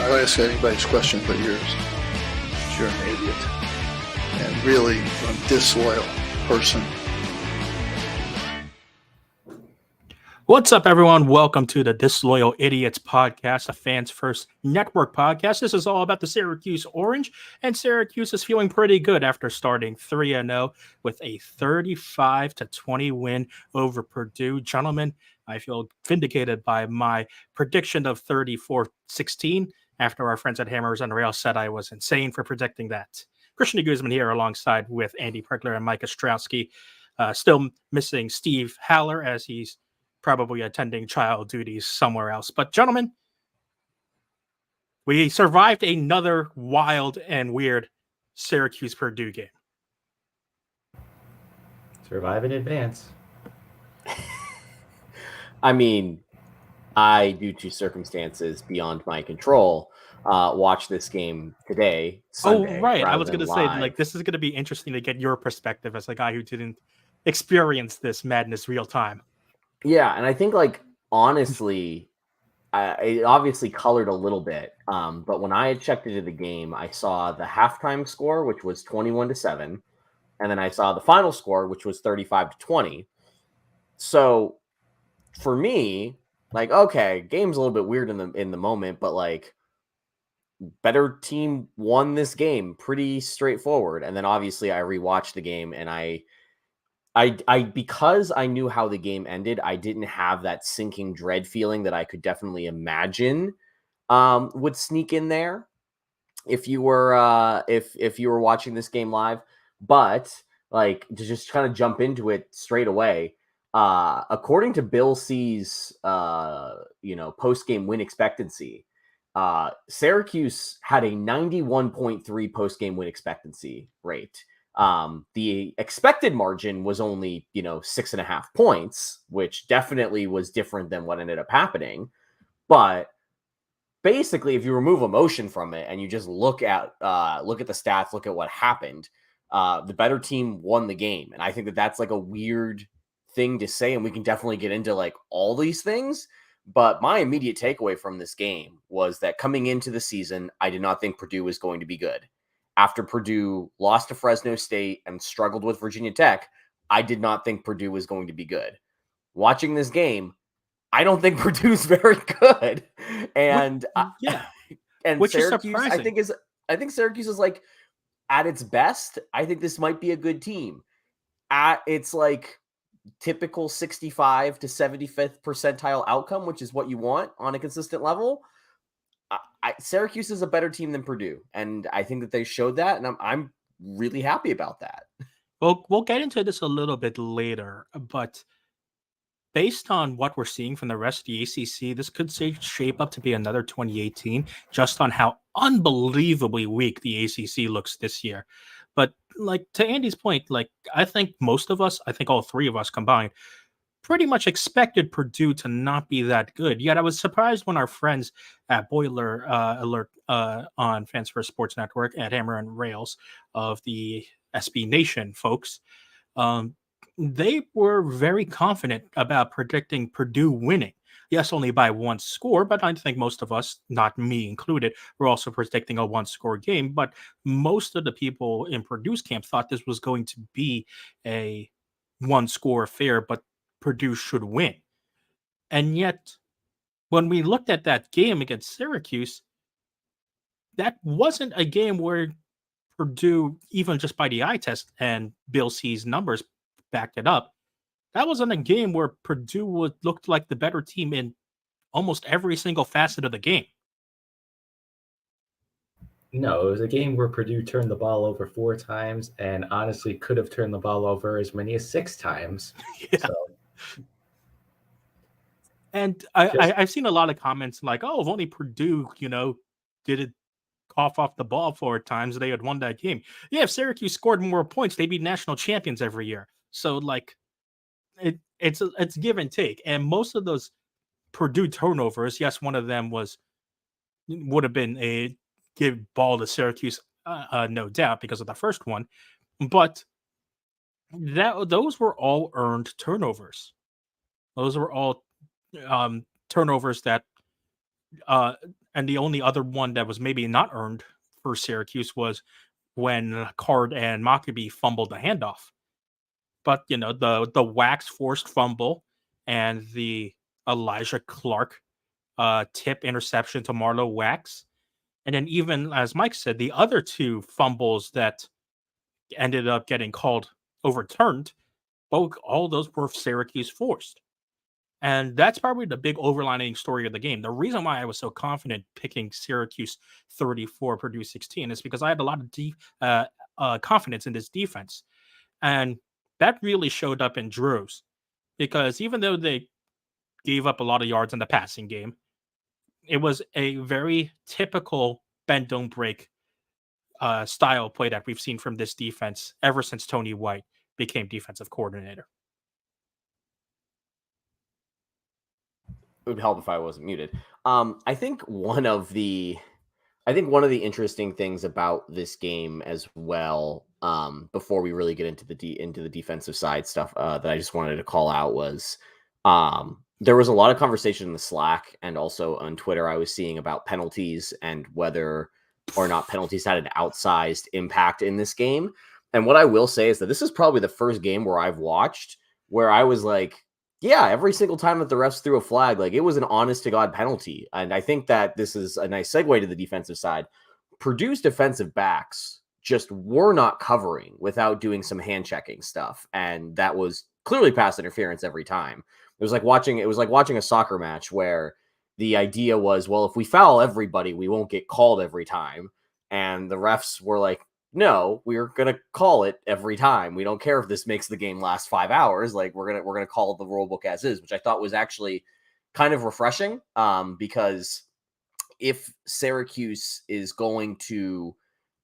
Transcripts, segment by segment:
I'll ask anybody's question but yours. You're an idiot. And really a disloyal person. What's up, everyone? Welcome to the Disloyal Idiots podcast, a fans first network podcast. This is all about the Syracuse Orange, and Syracuse is feeling pretty good after starting 3-0 with a 35-20 win over Purdue. Gentlemen, I feel vindicated by my prediction of 34-16 after our friends at Hammers and Rails said I was insane for predicting that. Christian Guzman here alongside with Andy Prickler and Mike Ostrowski. Still missing Steve Haller as he's probably attending child duties somewhere else. But gentlemen, we survived another wild and weird Syracuse-Purdue game. Survive in advance. I mean, I, due to circumstances beyond my control, watched this game today, Sunday. Oh, right. I was going to say, like, this is going to be interesting to get your perspective as a guy who didn't experience this madness real time. Yeah, and I think, like, honestly, it obviously colored a little bit. But when I had checked into the game, I saw the halftime score, which was 21-7, and then I saw the final score, which was 35-20. So for me, like, okay, game's a little bit weird in the moment, but like, better team won this game, pretty straightforward. And then obviously I rewatched the game, and I because I knew how the game ended, I didn't have that sinking dread feeling that I could definitely imagine would sneak in there if you were if you were watching this game live. But like, to just kind of jump into it straight away, according to Bill C's post-game win expectancy, Syracuse had a 91.3 post-game win expectancy rate. The expected margin was only, 6.5 points, which definitely was different than what ended up happening. But basically, if you remove emotion from it and you just look at the stats, look at what happened, the better team won the game. And I think that that's like a weird thing to say, and we can definitely get into like all these things. But my immediate takeaway from this game was that coming into the season, I did not think Purdue was going to be good. After Purdue lost to Fresno State and struggled with Virginia Tech, I did not think Purdue was going to be good. Watching this game, I don't think Purdue's very good. And and which Syracuse, is surprising. I think Syracuse is like at its best. I think this might be a good team. At its like typical 65 to 75th percentile outcome, which is what you want on a consistent level, Syracuse is a better team than Purdue, and I think that they showed that, and I'm really happy about that. Well, we'll get into this a little bit later, but based on what we're seeing from the rest of the ACC, this could shape up to be another 2018, just on how unbelievably weak the ACC looks this year. But like, to Andy's point, like, I think most of us, I think all three of us combined, pretty much expected Purdue to not be that good. Yet I was surprised when our friends at Boiler Alert on Fans First Sports Network at Hammer and Rails of the SB Nation folks, they were very confident about predicting Purdue winning. Yes, only by one score, but I think most of us, not me included, were also predicting a one-score game. But most of the people in Purdue's camp thought this was going to be a one-score affair, but Purdue should win. And yet, when we looked at that game against Syracuse, that wasn't a game where Purdue, even just by the eye test, and Bill C's numbers backed it up, that wasn't a game where Purdue looked like the better team in almost every single facet of the game. No, it was a game where Purdue turned the ball over 4 times and honestly could have turned the ball over as many as 6 times. Yeah. So, and I've seen a lot of comments like, oh, if only Purdue, did it cough off the ball 4 times, they had won that game. Yeah, if Syracuse scored more points, they'd be national champions every year. So, like, it's give and take. And most of those Purdue turnovers, yes, one of them would have been a give ball to Syracuse, no doubt, because of the first one. But those were all earned turnovers. Those were all turnovers that And the only other one that was maybe not earned for Syracuse was when Card and Maccabee fumbled the handoff. But the Wax forced fumble and the Elijah Clark tip interception to Marlowe Wax, and then even as Mike said, the other two fumbles that ended up getting called overturned, all those were Syracuse forced. And that's probably the big overlining story of the game. The reason why I was so confident picking Syracuse 34, Purdue 16 is because I had a lot of confidence in this defense. And that really showed up in droves, because even though they gave up a lot of yards in the passing game, it was a very typical bend don't break style play that we've seen from this defense ever since Tony White became defensive coordinator. It would help if I wasn't muted. I think one of the interesting things about this game as well, before we really get into the defensive side stuff, that I just wanted to call out was, there was a lot of conversation in the Slack and also on Twitter I was seeing about penalties and whether or not penalties had an outsized impact in this game. And what I will say is that this is probably the first game where I've watched where I was like, yeah, every single time that the refs threw a flag, like, it was an honest to God penalty. And I think that this is a nice segue to the defensive side. Purdue's defensive backs just were not covering without doing some hand checking stuff. And that was clearly pass interference every time. It was like watching a soccer match where the idea was, well, if we foul everybody, we won't get called every time. And the refs were like, no, we're going to call it every time. We don't care if this makes the game last 5 hours. Like, we're going to call the rule book as is, which I thought was actually kind of refreshing, because if Syracuse is going to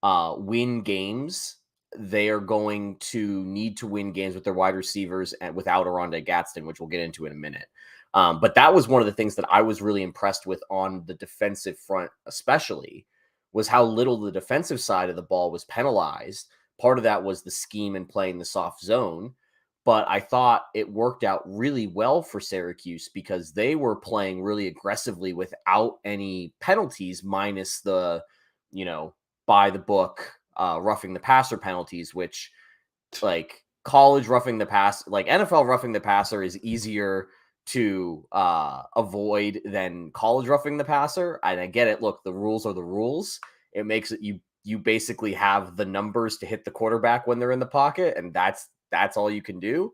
win games, they are going to need to win games with their wide receivers and without Aronde Gadsden, which we'll get into in a minute. But that was one of the things that I was really impressed with on the defensive front, especially, was how little the defensive side of the ball was penalized. Part of that was the scheme and playing the soft zone. But I thought it worked out really well for Syracuse because they were playing really aggressively without any penalties, minus the, by the book, roughing the passer penalties, which, like, college roughing the pass, like NFL roughing the passer is easier to avoid than college roughing the passer. And I get it. Look, the rules are the rules. It makes it, you basically have the numbers to hit the quarterback when they're in the pocket, and that's all you can do.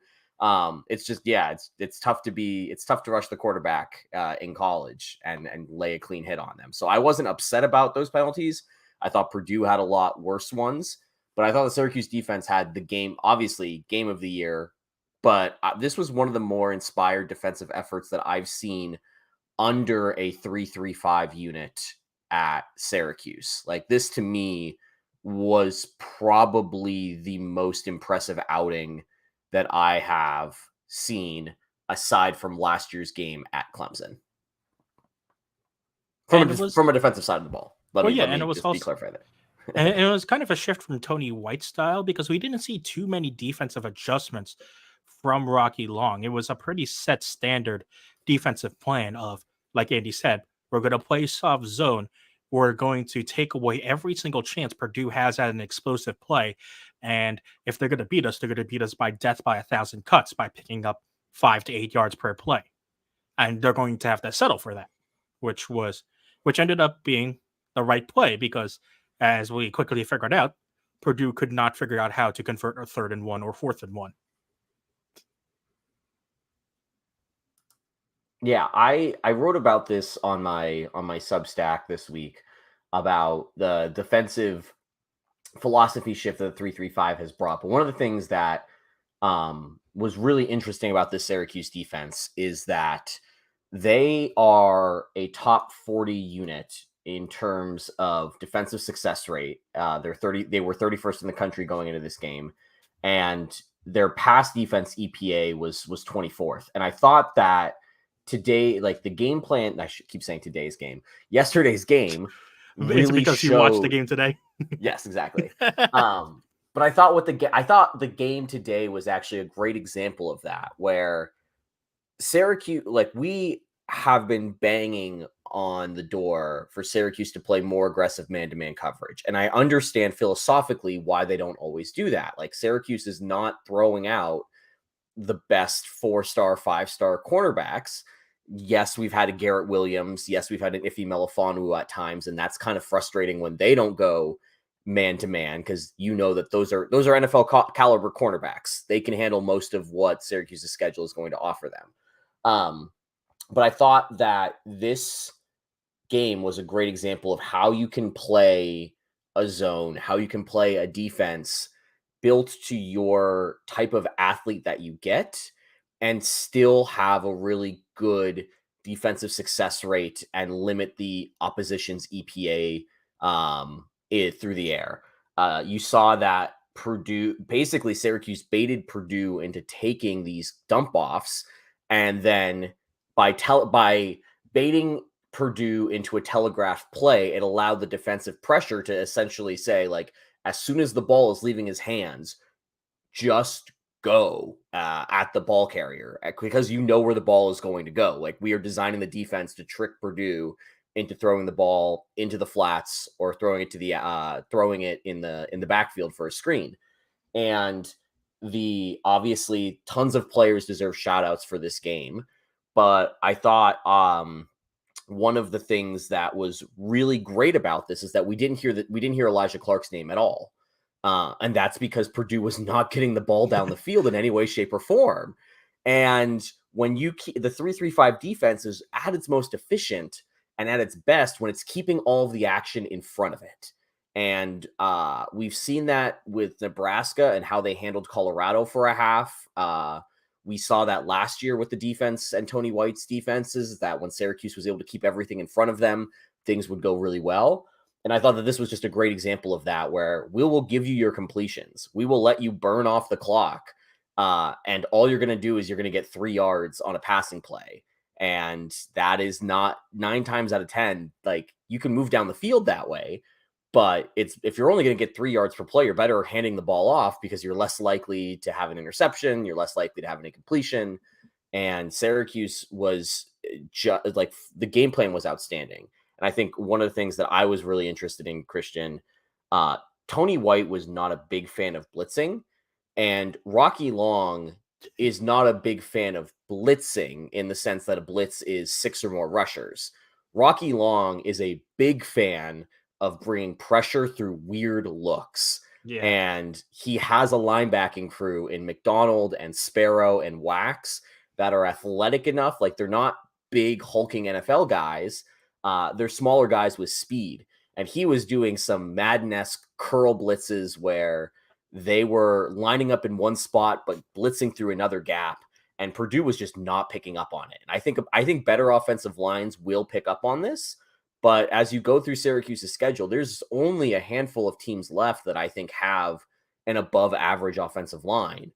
It's just, it's tough to rush the quarterback in college and lay a clean hit on them. So I wasn't upset about those penalties. I thought Purdue had a lot worse ones, but I thought the Syracuse defense had the game of the year. But this was one of the more inspired defensive efforts that I've seen under a 3-3-5 unit at Syracuse. Like, this to me was probably the most impressive outing that I have seen aside from last year's game at Clemson. From a defensive side of the ball. Let me be clarified there. And it was kind of a shift from Tony White's style because we didn't see too many defensive adjustments from Rocky Long. It was a pretty set standard defensive plan of, like Andy said, we're going to play soft zone. We're going to take away every single chance Purdue has at an explosive play. And if they're going to beat us, they're going to beat us by death by 1,000 cuts by picking up 5 to 8 yards per play. And they're going to have to settle for that, which ended up being the right play because, as we quickly figured out, Purdue could not figure out how to convert a 3rd and 1 or 4th and 1. Yeah, I wrote about this on my Substack this week about the defensive philosophy shift that the 3-3-5 has brought. But one of the things that was really interesting about this Syracuse defense is that they are a top 40 unit in terms of defensive success rate. They were 31st in the country going into this game, and their pass defense EPA was 24th. And I thought that today, like, the game plan, I should keep saying today's game, yesterday's game really it's because showed, you watched the game today. Yes, exactly. But I thought the game today was actually a great example of that, where Syracuse, like, we have been banging on the door for Syracuse to play more aggressive man-to-man coverage. And I understand philosophically why they don't always do that. Like, Syracuse is not throwing out the best 4-star, 5-star cornerbacks. Yes, we've had a Garrett Williams. Yes, we've had an Ife Melifonwu at times, and that's kind of frustrating when they don't go man-to-man, because you know that those are NFL caliber cornerbacks. They can handle most of what Syracuse's schedule is going to offer them. But I thought that this game was a great example of how you can play a zone, how you can play a defense built to your type of athlete that you get and still have a really good defensive success rate and limit the opposition's EPA through the air. You saw that basically Syracuse baited Purdue into taking these dump offs, and then by baiting Purdue into a telegraphed play, it allowed the defensive pressure to essentially say, like, as soon as the ball is leaving his hands, just go at the ball carrier, because you know where the ball is going to go. Like, we are designing the defense to trick Purdue into throwing the ball into the flats or throwing it in the backfield for a screen. And obviously tons of players deserve shout outs for this game, but I thought one of the things that was really great about this is that we didn't hear Elijah Clark's name at all. And that's because Purdue was not getting the ball down the field in any way, shape, or form. And when the 3-3-5 defense is at its most efficient and at its best when it's keeping all of the action in front of it. And we've seen that with Nebraska and how they handled Colorado for a half. We saw that last year with the defense and Tony White's defenses, that when Syracuse was able to keep everything in front of them, things would go really well. And I thought that this was just a great example of that, where we will give you your completions. We will let you burn off the clock. And all you're going to do is you're going to get 3 yards on a passing play. And that is not 9 times out of 10. Like, you can move down the field that way, but if you're only going to get 3 yards per play, you're better handing the ball off, because you're less likely to have an interception. You're less likely to have an incompletion. And Syracuse was just like, the game plan was outstanding. And I think one of the things that I was really interested in, Christian, Tony White was not a big fan of blitzing, and Rocky Long is not a big fan of blitzing in the sense that a blitz is 6 or more rushers. Rocky Long is a big fan of bringing pressure through weird looks. Yeah. And he has a linebacking crew in McDonald and Sparrow and Wax that are athletic enough. Like, they're not big hulking NFL guys. They're smaller guys with speed. And he was doing some Madden-esque curl blitzes where they were lining up in one spot but blitzing through another gap, and Purdue was just not picking up on it. And I think better offensive lines will pick up on this, but as you go through Syracuse's schedule, there's only a handful of teams left that I think have an above average offensive line,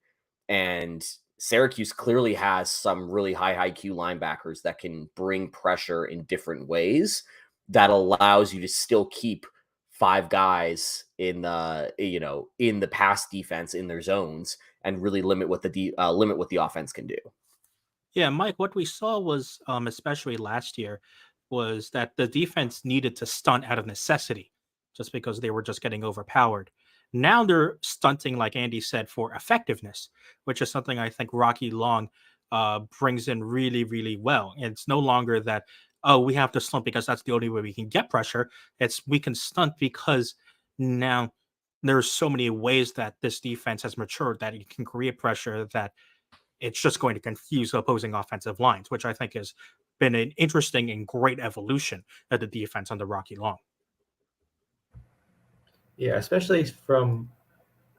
and Syracuse clearly has some really high IQ linebackers that can bring pressure in different ways that allows you to still keep 5 guys in the pass defense in their zones and really limit what the offense can do. Yeah, Mike, what we saw was, especially last year, was that the defense needed to stunt out of necessity just because they were just getting overpowered. Now they're stunting, like Andy said, for effectiveness, which is something I think Rocky Long brings in really, really well. And it's no longer that, oh, we have to stunt because that's the only way we can get pressure. It's we can stunt because now there's so many ways that this defense has matured that it can create pressure that it's just going to confuse opposing offensive lines, which I think has been an interesting and great evolution of the defense under Rocky Long. Yeah, especially from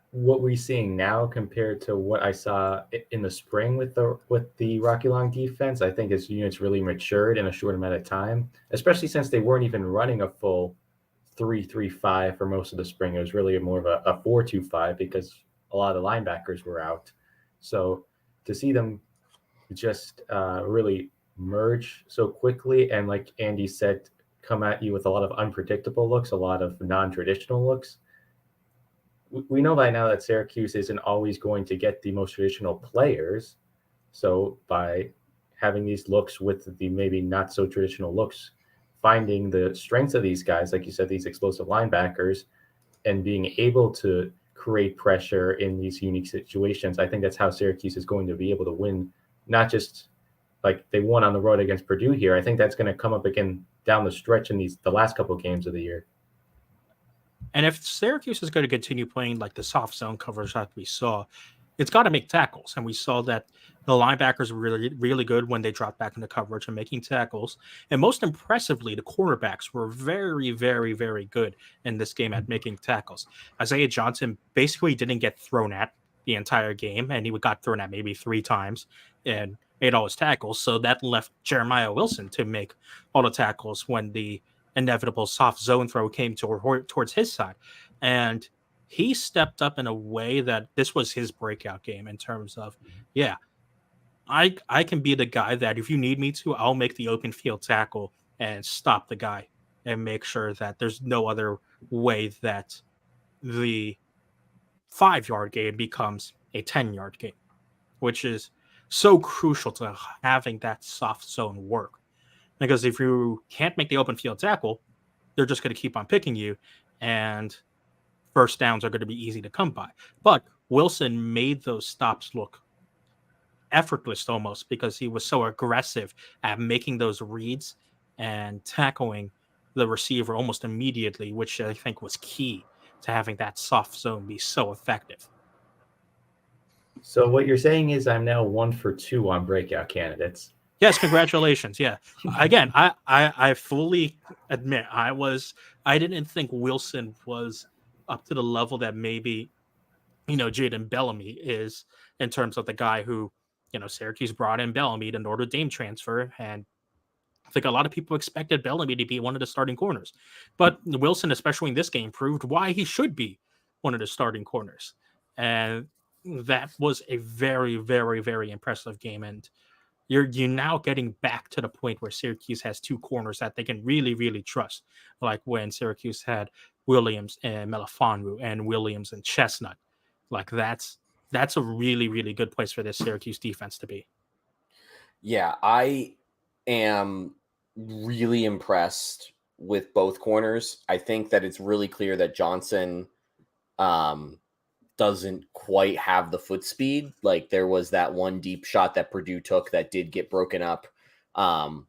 what we're seeing now compared to what I saw in the spring with the Rocky Long defense. I think his units really matured in a short amount of time, especially since they weren't even running a full 3-3-5 for most of the spring. It was really more of a 4-2-5 because a lot of the linebackers were out. So to see them just really merge so quickly and, like Andy said, come at you with a lot of unpredictable looks, a lot of non-traditional looks. We know by now that Syracuse isn't always going to get the most traditional players. So by having these looks with the maybe not so traditional looks, finding the strengths of these guys, like you said, these explosive linebackers, and being able to create pressure in these unique situations. I think that's how Syracuse is going to be able to win, not just like they won on the road against Purdue here. I think that's going to come up again down the stretch in the last couple of games of the year. And if Syracuse is going to continue playing like the soft zone coverage that we saw, it's got to make tackles. And we saw that the linebackers were really, really good when they dropped back into coverage and making tackles. And most impressively, the cornerbacks were very, very, very good in this game at making tackles. Isaiah Johnson basically didn't get thrown at the entire game, and he got thrown at maybe 3 times and made all his tackles. So that left Jeremiah Wilson to make all the tackles when the inevitable soft zone throw came towards his side. And he stepped up in a way that this was his breakout game in terms of, yeah, I can be the guy that if you need me to, I'll make the open field tackle and stop the guy and make sure that there's no other way that the 5-yard game becomes a 10-yard game, which is so crucial to having that soft zone work. Because if you can't make the open field tackle, they're just going to keep on picking you, and first downs are going to be easy to come by. But Wilson made those stops look effortless almost because he was so aggressive at making those reads and tackling the receiver almost immediately, which I think was key to having that soft zone be so effective. So what you're saying is I'm now 1 for 2 on breakout candidates. Yes, congratulations. Yeah. Again, I fully admit I didn't think Wilson was up to the level that maybe, Jaden Bellamy is in terms of the guy who, Syracuse brought in Bellamy, the Notre Dame transfer, and I think a lot of people expected Bellamy to be one of the starting corners. But Wilson, especially in this game, proved why he should be one of the starting corners. And that was a very, very, very impressive game. And you're now getting back to the point where Syracuse has 2 corners that they can really, really trust. Like when Syracuse had Williams and Melifonwu and Williams and Chestnut. Like that's a really, really good place for this Syracuse defense to be. Yeah, I am really impressed with both corners. I think that it's really clear that Johnson doesn't quite have the foot speed. Like there was that one deep shot that Purdue took that did get broken up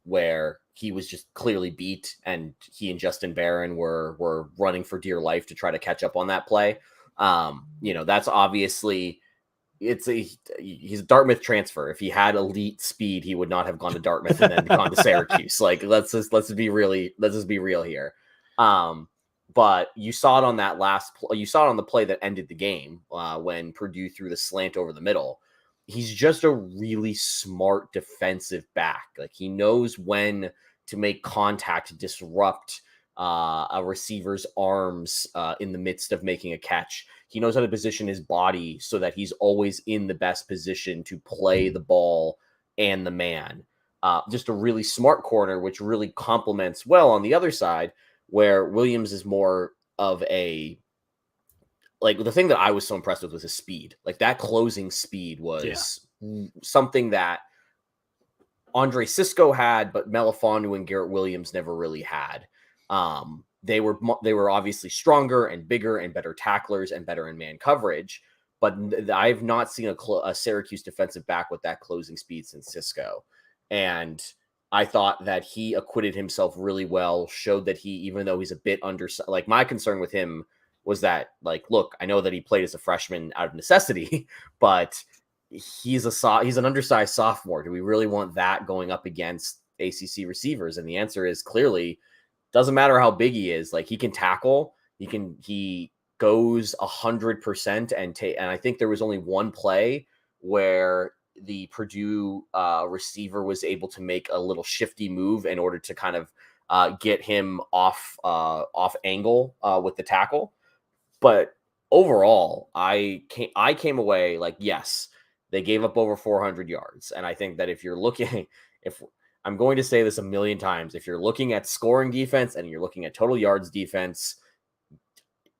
where he was just clearly beat, and he and Justin Barron were running for dear life to try to catch up on that play. That's obviously he's a Dartmouth transfer. If he had elite speed, he would not have gone to Dartmouth and then gone to Syracuse. Like let's just be real here. But you saw it on that you saw it on the play that ended the game when Purdue threw the slant over the middle. He's just a really smart defensive back. Like he knows when to make contact to disrupt a receiver's arms in the midst of making a catch. He knows how to position his body so that he's always in the best position to play the ball and the man. Just a really smart corner, which really complements well on the other side, where Williams is more of a, like the thing that I was so impressed with was his speed. Like that closing speed was something that Andre Sisco had, but Melifonwu and Garrett Williams never really had. They were obviously stronger and bigger and better tacklers and better in man coverage, but I've not seen a Syracuse defensive back with that closing speed since Sisco. And I thought that he acquitted himself really well, showed that even though he's a bit like my concern with him was that, like, look, I know that he played as a freshman out of necessity, but he's an undersized sophomore. Do we really want that going up against ACC receivers? And the answer is clearly doesn't matter how big he is. Like he can tackle, he goes 100% and I think there was only one play where the Purdue receiver was able to make a little shifty move in order to kind of get him off angle with the tackle. But overall, I came away like, yes, they gave up over 400 yards. And I think that if I'm going to say this a million times, if you're looking at scoring defense and you're looking at total yards defense,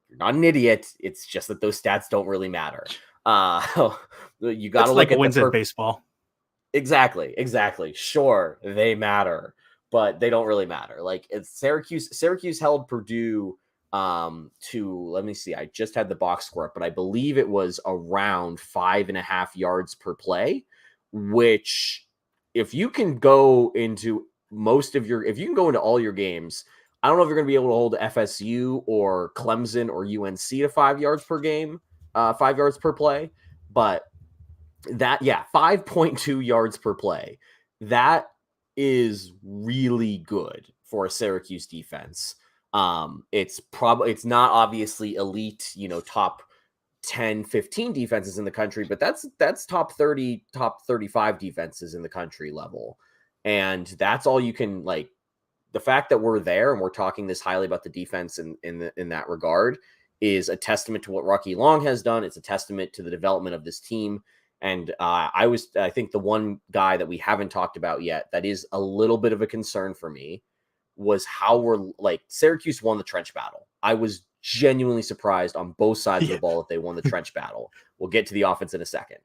you're not an idiot. It's just that those stats don't really matter. You got to look like at wins in baseball. Exactly. Sure, they matter, but they don't really matter. Like it's Syracuse held Purdue to, let me see, I just had the box score up, but I believe it was around 5.5 yards per play, which if you can go into if you can go into all your games, I don't know if you're going to be able to hold FSU or Clemson or UNC to 5 yards per game, 5 yards per play, but 5.2 yards per play. That is really good for a Syracuse defense. It's not obviously elite, top 10, 15 defenses in the country, but that's top 30, top 35 defenses in the country level. And that's all you can, like, the fact that we're there and we're talking this highly about the defense in that regard is a testament to what Rocky Long has done. It's a testament to the development of this team. And I think the one guy that we haven't talked about yet that is a little bit of a concern for me was how Syracuse won the trench battle. I was genuinely surprised on both sides of the ball that they won the trench battle. We'll get to the offense in a second.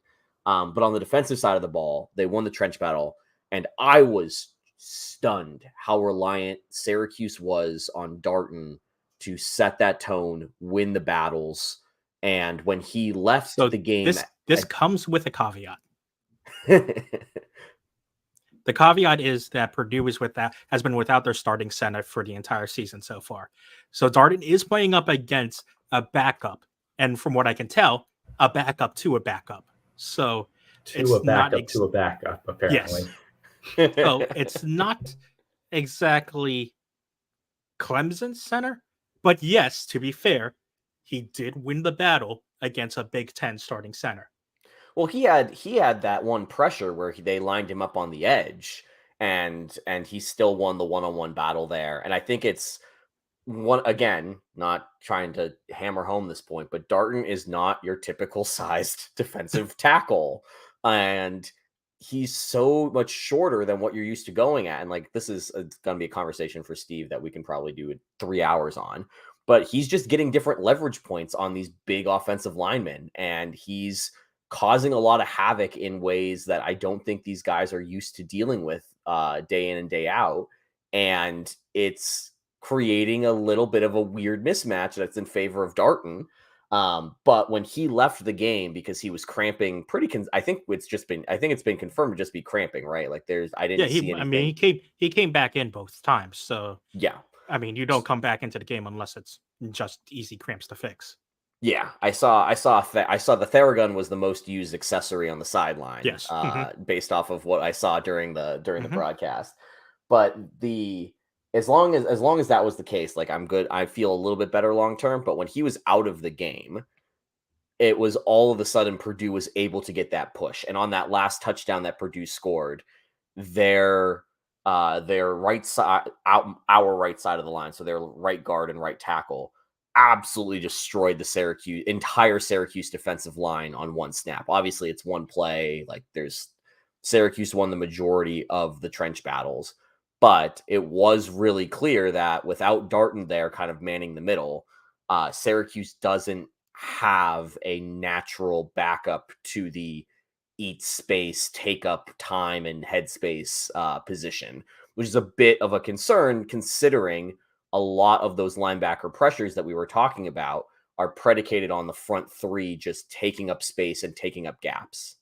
But on the defensive side of the ball, they won the trench battle. And I was stunned how reliant Syracuse was on Darton to set that tone, win the battles. And when he left the game... This comes with a caveat. The caveat is that Purdue has been without their starting center for the entire season so far. So Darton is playing up against a backup. And from what I can tell, a backup to a backup. So to a backup, apparently. Yes. So it's not exactly Clemson's center. But yes, to be fair, he did win the battle against a Big Ten starting center. Well, he had that one pressure where they lined him up on the edge, and he still won the one-on-one battle there. And I think it's again, not trying to hammer home this point, but Darton is not your typical sized defensive tackle, and he's so much shorter than what you're used to going at. And like, this is going to be a conversation for Steve that we can probably do 3 hours on. But he's just getting different leverage points on these big offensive linemen, and he's causing a lot of havoc in ways that I don't think these guys are used to dealing with day in and day out. And it's creating a little bit of a weird mismatch that's in favor of Darton. But when he left the game because he was cramping I think it's been confirmed to just be cramping, right? Like I didn't see anything. I mean, he came back in both times. So yeah. I mean, you don't come back into the game unless it's just easy cramps to fix. Yeah, I saw the Theragun was the most used accessory on the sideline. Yes, based off of what I saw during the broadcast. But as long as that was the case, like, I'm good. I feel a little bit better long term. But when he was out of the game, it was all of a sudden Purdue was able to get that push, and on that last touchdown that Purdue scored, their right side, our right side of the line, so their right guard and right tackle, absolutely destroyed the entire Syracuse defensive line on one snap. Obviously, it's one play. Like, Syracuse won the majority of the trench battles, but it was really clear that without Darton there kind of manning the middle, Syracuse doesn't have a natural backup to the eat space, take up time and headspace position, which is a bit of a concern considering a lot of those linebacker pressures that we were talking about are predicated on the front three just taking up space and taking up gaps.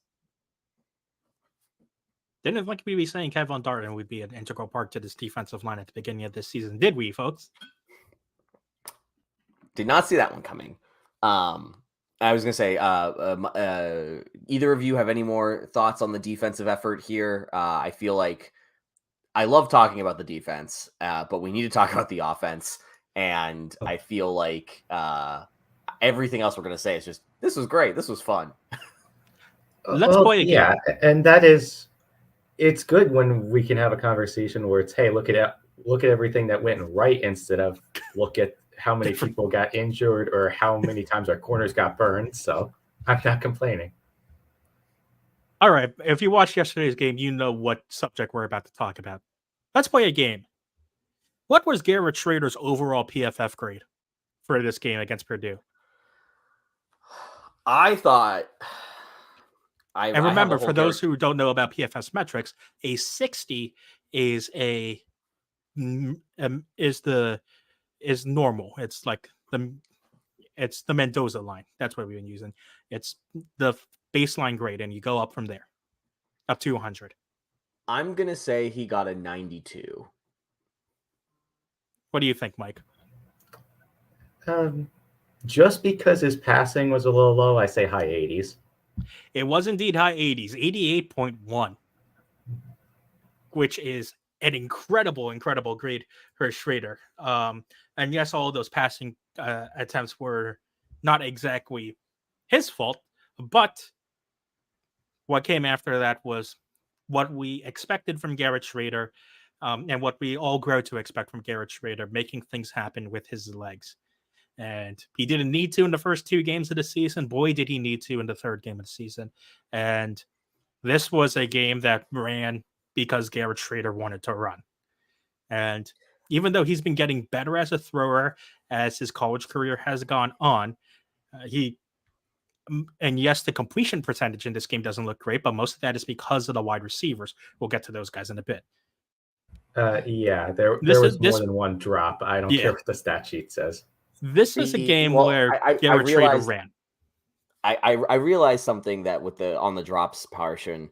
Didn't like we be saying Kevin Darton would be an integral part to this defensive line at the beginning of this season, did we, folks? Did not see that one coming. I was going to say, either of you have any more thoughts on the defensive effort here? I feel like I love talking about the defense, but we need to talk about the offense. And I feel like everything else we're going to say is just, this was great. This was fun. Let's play a game. Yeah, and it's good when we can have a conversation where it's, hey, look at everything that went right instead of look at how many people got injured or how many times our corners got burned. So I'm not complaining. All right. If you watched yesterday's game, you know what subject we're about to talk about. Let's play a game. What was Garrett Schrader's overall PFF grade for this game against Purdue? I thought... And remember, for those who don't know about PFF metrics, a 60 is a is normal. It's like it's the Mendoza line. That's what we've been using. It's the baseline grade, and you go up from there, up to 100. I'm going to say he got a 92. What do you think, Mike? Just because his passing was a little low, I say high 80s. It was indeed high 80s, 88.1, which is an incredible grade for Schrader. And yes, all of those passing attempts were not exactly his fault, but what came after that was what we expected from Garrett Schrader, and what we all grow to expect from Garrett Schrader, making things happen with his legs. And he didn't need to in the first 2 games of the season. Boy, did he need to in the 3rd game of the season. And this was a game that ran because Garrett Schrader wanted to run. And even though he's been getting better as a thrower as his college career has gone on, and yes, the completion percentage in this game doesn't look great, but most of that is because of the wide receivers. We'll get to those guys in a bit. Yeah, there was more than one drop. I don't care what the stat sheet says. This is a game where Garrett Schrader ran. I realized something that with the on the drops portion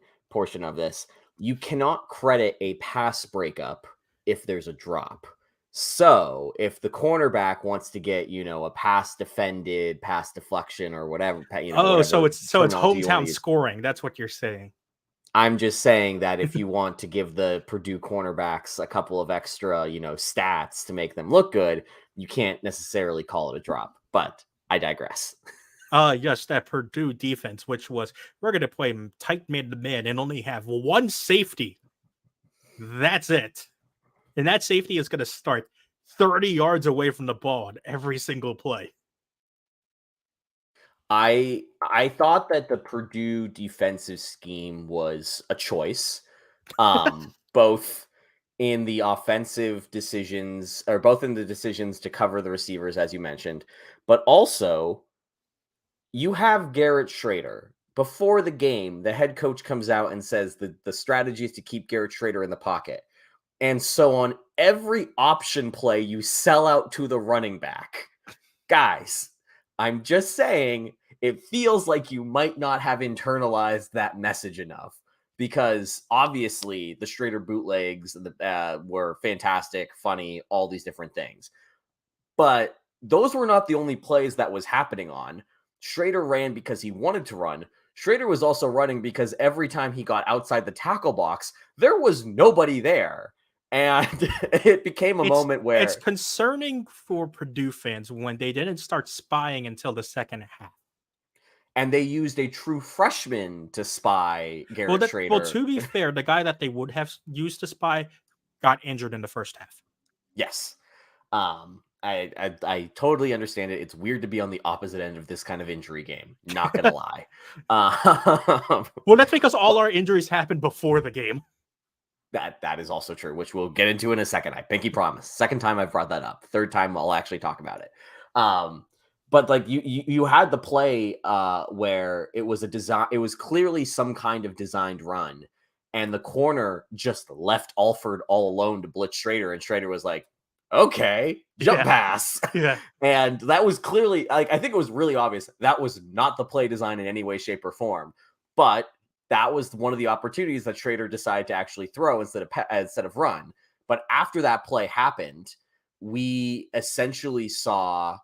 of this, you cannot credit a pass breakup if there's a drop. So if the cornerback wants to get, a pass defended, pass deflection, or whatever, so it's hometown scoring. That's what you're saying. I'm just saying that if you want to give the Purdue cornerbacks a couple of extra, stats to make them look good, you can't necessarily call it a drop. But I digress. Yes, that Purdue defense, which was we're going to play tight man-to-man and only have one safety. That's it. And that safety is going to start 30 yards away from the ball on every single play. I thought that the Purdue defensive scheme was a choice, both in the offensive decisions, or both in the decisions to cover the receivers, as you mentioned, but also you have Garrett Schrader. Before the game, the head coach comes out and says that the strategy is to keep Garrett Schrader in the pocket. And so on every option play, you sell out to the running back. Guys, I'm just saying, it feels like you might not have internalized that message enough, because obviously the Schrader bootlegs were fantastic, funny, all these different things. But those were not the only plays that was happening on. Schrader ran because he wanted to run. Schrader was also running because every time he got outside the tackle box, there was nobody there. And it became a moment where it's concerning for Purdue fans when they didn't start spying until the second half. And they used a true freshman to spy Garrett Schrader. Well, to be fair, the guy that they would have used to spy got injured in the first half. Yes. I totally understand it. It's weird to be on the opposite end of this kind of injury game. Not going to lie. Well, that's because all our injuries happened before the game. That is also true, which we'll get into in a second. I pinky promise. Second time I've brought that up. Third time I'll actually talk about it. But like you had the play where it was it was clearly some kind of designed run, and the corner just left Alford all alone to blitz Schrader, and Schrader was like, okay, jump pass. Yeah. And that was clearly, like, I think it was really obvious that was not the play design in any way, shape, or form. But that was one of the opportunities that Schrader decided to actually throw instead of run. But after that play happened, we essentially saw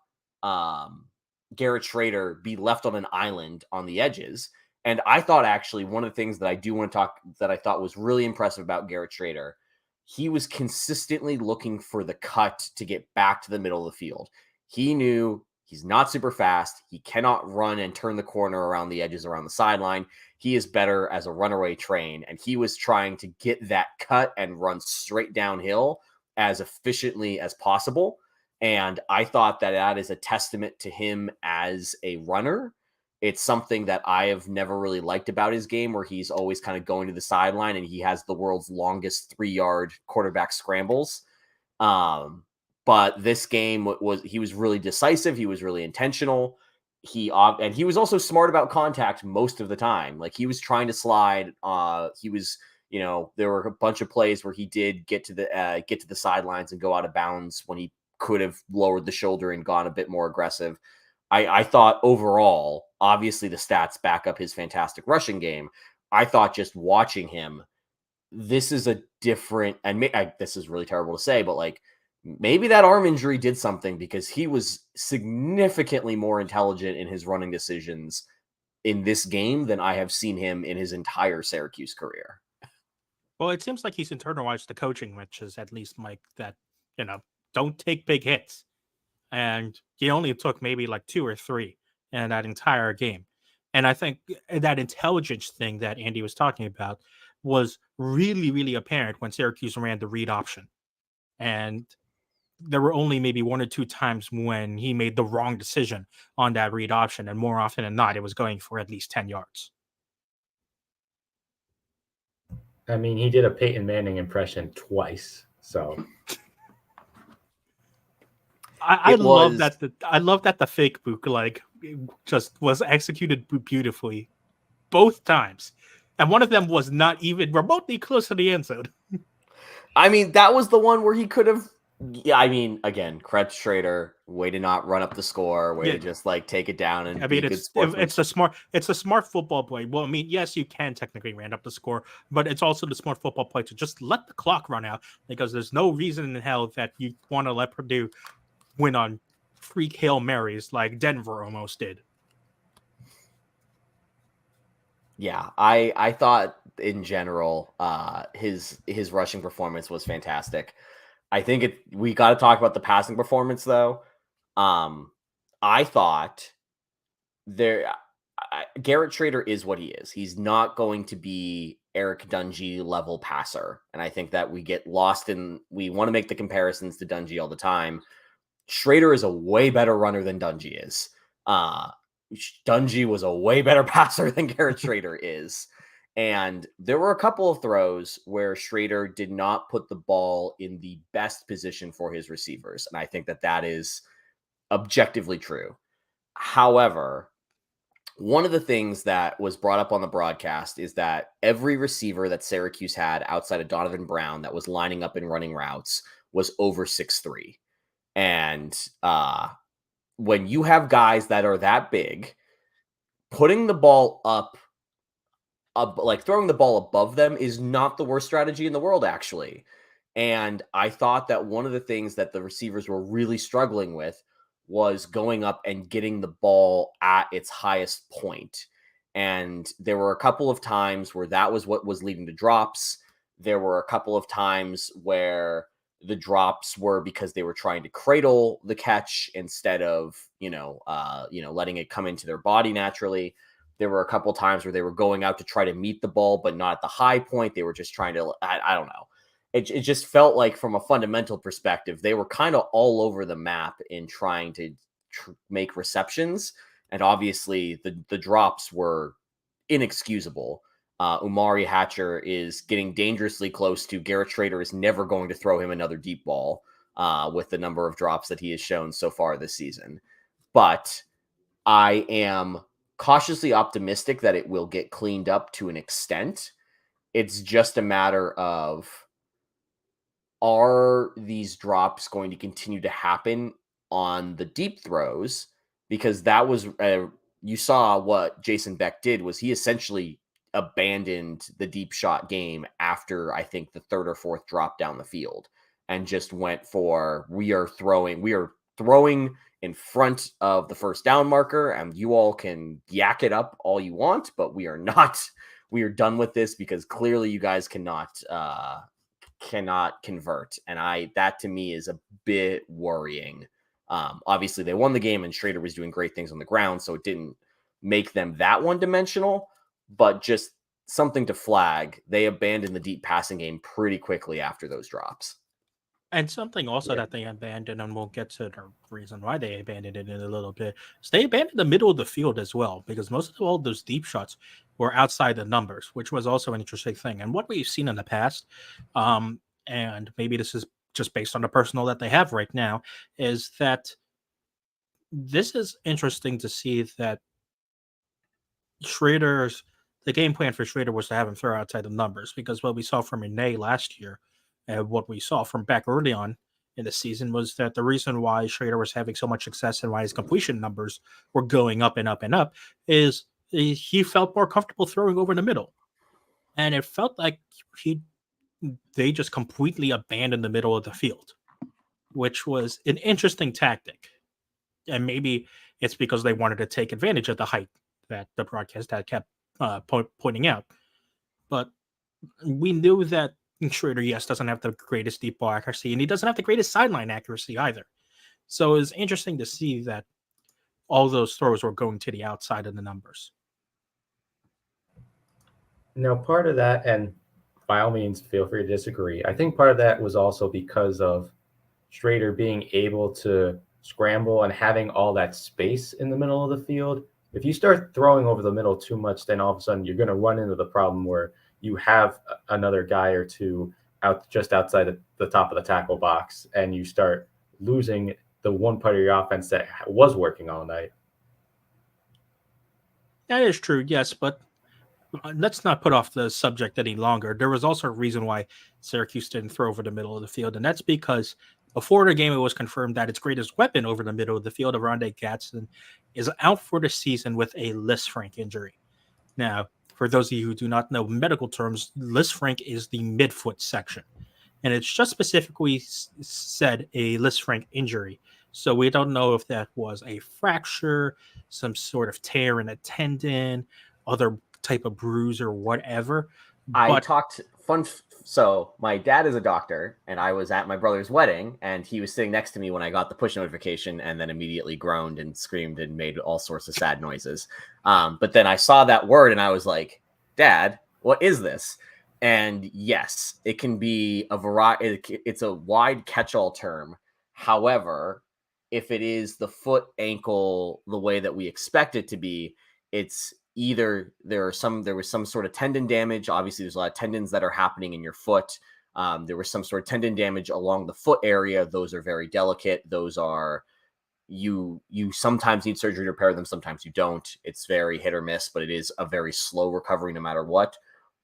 Garrett Schrader be left on an island on the edges. And I thought actually one of the things that I do want to talk that I thought was really impressive about Garrett Schrader, he was consistently looking for the cut to get back to the middle of the field. He knew he's not super fast. He cannot run and turn the corner around the edges around the sideline. He is better as a runaway train, and he was trying to get that cut and run straight downhill as efficiently as possible. And I thought that is a testament to him as a runner. It's something that I have never really liked about his game, where he's always kind of going to the sideline and he has the world's longest 3-yard quarterback scrambles. But this game he was really decisive. He was really intentional. And he was also smart about contact most of the time. Like, he was trying to slide. He was, There were a bunch of plays where he did get to the sidelines and go out of bounds when he could have lowered the shoulder and gone a bit more aggressive. I thought overall, obviously the stats back up his fantastic rushing game. I thought just watching him, this is a different, and this is really terrible to say, but like maybe that arm injury did something, because he was significantly more intelligent in his running decisions in this game than I have seen him in his entire Syracuse career. Well, it seems like he's internalized the coaching, which is at least Mike, that, don't take big hits. And he only took maybe like 2 or 3 in that entire game. And I think that intelligence thing that Andy was talking about was really, really apparent when Syracuse ran the read option. And there were only maybe 1 or 2 times when he made the wrong decision on that read option. And more often than not, it was going for at least 10 yards. I mean, he did a Peyton Manning impression twice, so I love that the fake book just was executed beautifully both times, and one of them was not even remotely close to the end zone. I mean, that was the one where he could have. Yeah, I mean, again, credit Schrader, way to not run up the score, way to just take it down and be good sportsman. It's a smart football play. Well, I mean, yes, you can technically ran up the score, but it's also the smart football play to just let the clock run out, because there's no reason in hell that you want to let Purdue win on freak Hail Marys like Denver almost did. Yeah, I thought in general, his rushing performance was fantastic. I think we got to talk about the passing performance though. I thought Garrett Schrader is what he is. He's not going to be Eric Dungy level passer. And I think that we get lost we want to make the comparisons to Dungy all the time. Schrader is a way better runner than Dungy is. Dungy was a way better passer than Garrett Schrader is. And there were a couple of throws where Schrader did not put the ball in the best position for his receivers. And I think that is objectively true. However, one of the things that was brought up on the broadcast is that every receiver that Syracuse had outside of Donovan Brown that was lining up and running routes was over 6'3". And when you have guys that are that big, putting the ball up, throwing the ball above them is not the worst strategy in the world, actually. And I thought that one of the things that the receivers were really struggling with was going up and getting the ball at its highest point. And there were a couple of times where that was what was leading to drops. There were a couple of times where the drops were because they were trying to cradle the catch instead of, letting it come into their body naturally. There were a couple times where they were going out to try to meet the ball, but not at the high point. They were just trying to, I don't know. It just felt like from a fundamental perspective, they were kind of all over the map in trying to make receptions. And obviously the drops were inexcusable. Umari Hatcher is getting dangerously close to Garrett Schrader is never going to throw him another deep ball with the number of drops that he has shown so far this season. But I am cautiously optimistic that it will get cleaned up to an extent. It's just a matter of, are these drops going to continue to happen on the deep throws? Because that was, you saw what Jason Beck did was he essentially abandoned the deep shot game after I think the 3rd or 4th drop down the field and just went for, we are throwing in front of the first down marker, and you all can yak it up all you want, but we are done with this because clearly you guys cannot convert. And that to me is a bit worrying. Obviously they won the game and Schrader was doing great things on the ground, so it didn't make them that one-dimensional, but just something to flag. They abandoned the deep passing game pretty quickly after those drops. And something also that they abandoned, and we'll get to the reason why they abandoned it in a little bit, is they abandoned the middle of the field as well, because most of all those deep shots were outside the numbers, which was also an interesting thing. And what we've seen in the past, and maybe this is just based on the personnel that they have right now, is that this is interesting to see that Schrader's the game plan for Schrader was to have him throw outside the numbers, because what we saw from Renee last year and what we saw from back early on in the season was that the reason why Schrader was having so much success and why his completion numbers were going up and up and up is he felt more comfortable throwing over the middle. And it felt like they just completely abandoned the middle of the field, which was an interesting tactic. And maybe it's because they wanted to take advantage of the height that the broadcast had kept pointing out. But we knew that Schrader, yes, doesn't have the greatest deep ball accuracy, and he doesn't have the greatest sideline accuracy either. So it was interesting to see that all those throws were going to the outside of the numbers. Now, part of that, and by all means, feel free to disagree, I think part of that was also because of Schrader being able to scramble and having all that space in the middle of the field. If you start throwing over the middle too much, then all of a sudden you're going to run into the problem where you have another guy or two out just outside the top of the tackle box, and you start losing the one part of your offense that was working all night. That is true, yes, but let's not put off the subject any longer. There was also a reason why Syracuse didn't throw over the middle of the field, and that's because before the game, it was confirmed that its greatest weapon over the middle of the field, Rondé Gadsden, is out for the season with a Lisfranc injury. Now, for those of you who do not know medical terms, Lisfranc is the midfoot section, and it's just specifically said a Lisfranc injury. So we don't know if that was a fracture, some sort of tear in a tendon, other type of bruise or whatever. So my dad is a doctor, and I was at my brother's wedding, and he was sitting next to me when I got the push notification, and then immediately groaned and screamed and made all sorts of sad noises. But then I saw that word, and I was like, "Dad, what is this?" And yes, it can be a variety. It's a wide catch-all term. However, if it is the foot, ankle, the way that we expect it to be, it's either there was some sort of tendon damage. Obviously, there's a lot of tendons that are happening in your foot. There was some sort of tendon damage along the foot area. Those are very delicate. Those are you sometimes need surgery to repair them. Sometimes you don't. It's very hit or miss, but it is a very slow recovery no matter what.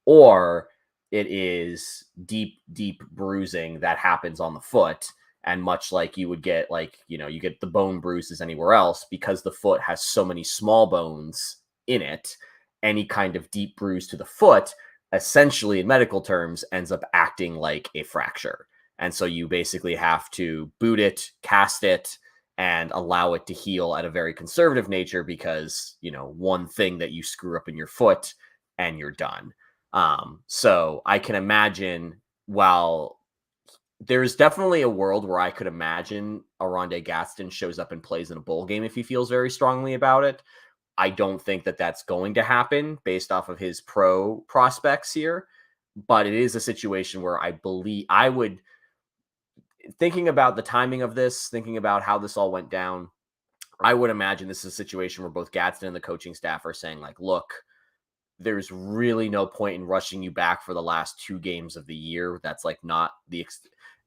Or it is deep bruising that happens on the foot. And much like you would get, you get the bone bruises anywhere else, because the foot has so many small bones in it, any kind of deep bruise to the foot, essentially in medical terms, ends up acting like a fracture. And so you basically have to boot it, cast it, and allow it to heal at a very conservative nature, because, one thing that you screw up in your foot and you're done. So I can imagine, while there's definitely a world where I could imagine Rondé Gadsden shows up and plays in a bowl game if he feels very strongly about it. I don't think that that's going to happen based off of his pro prospects here, but it is a situation where thinking about the timing of this, thinking about how this all went down, I would imagine this is a situation where both Gadsden and the coaching staff are saying, look, there's really no point in rushing you back for the last 2 games of the year. That's not the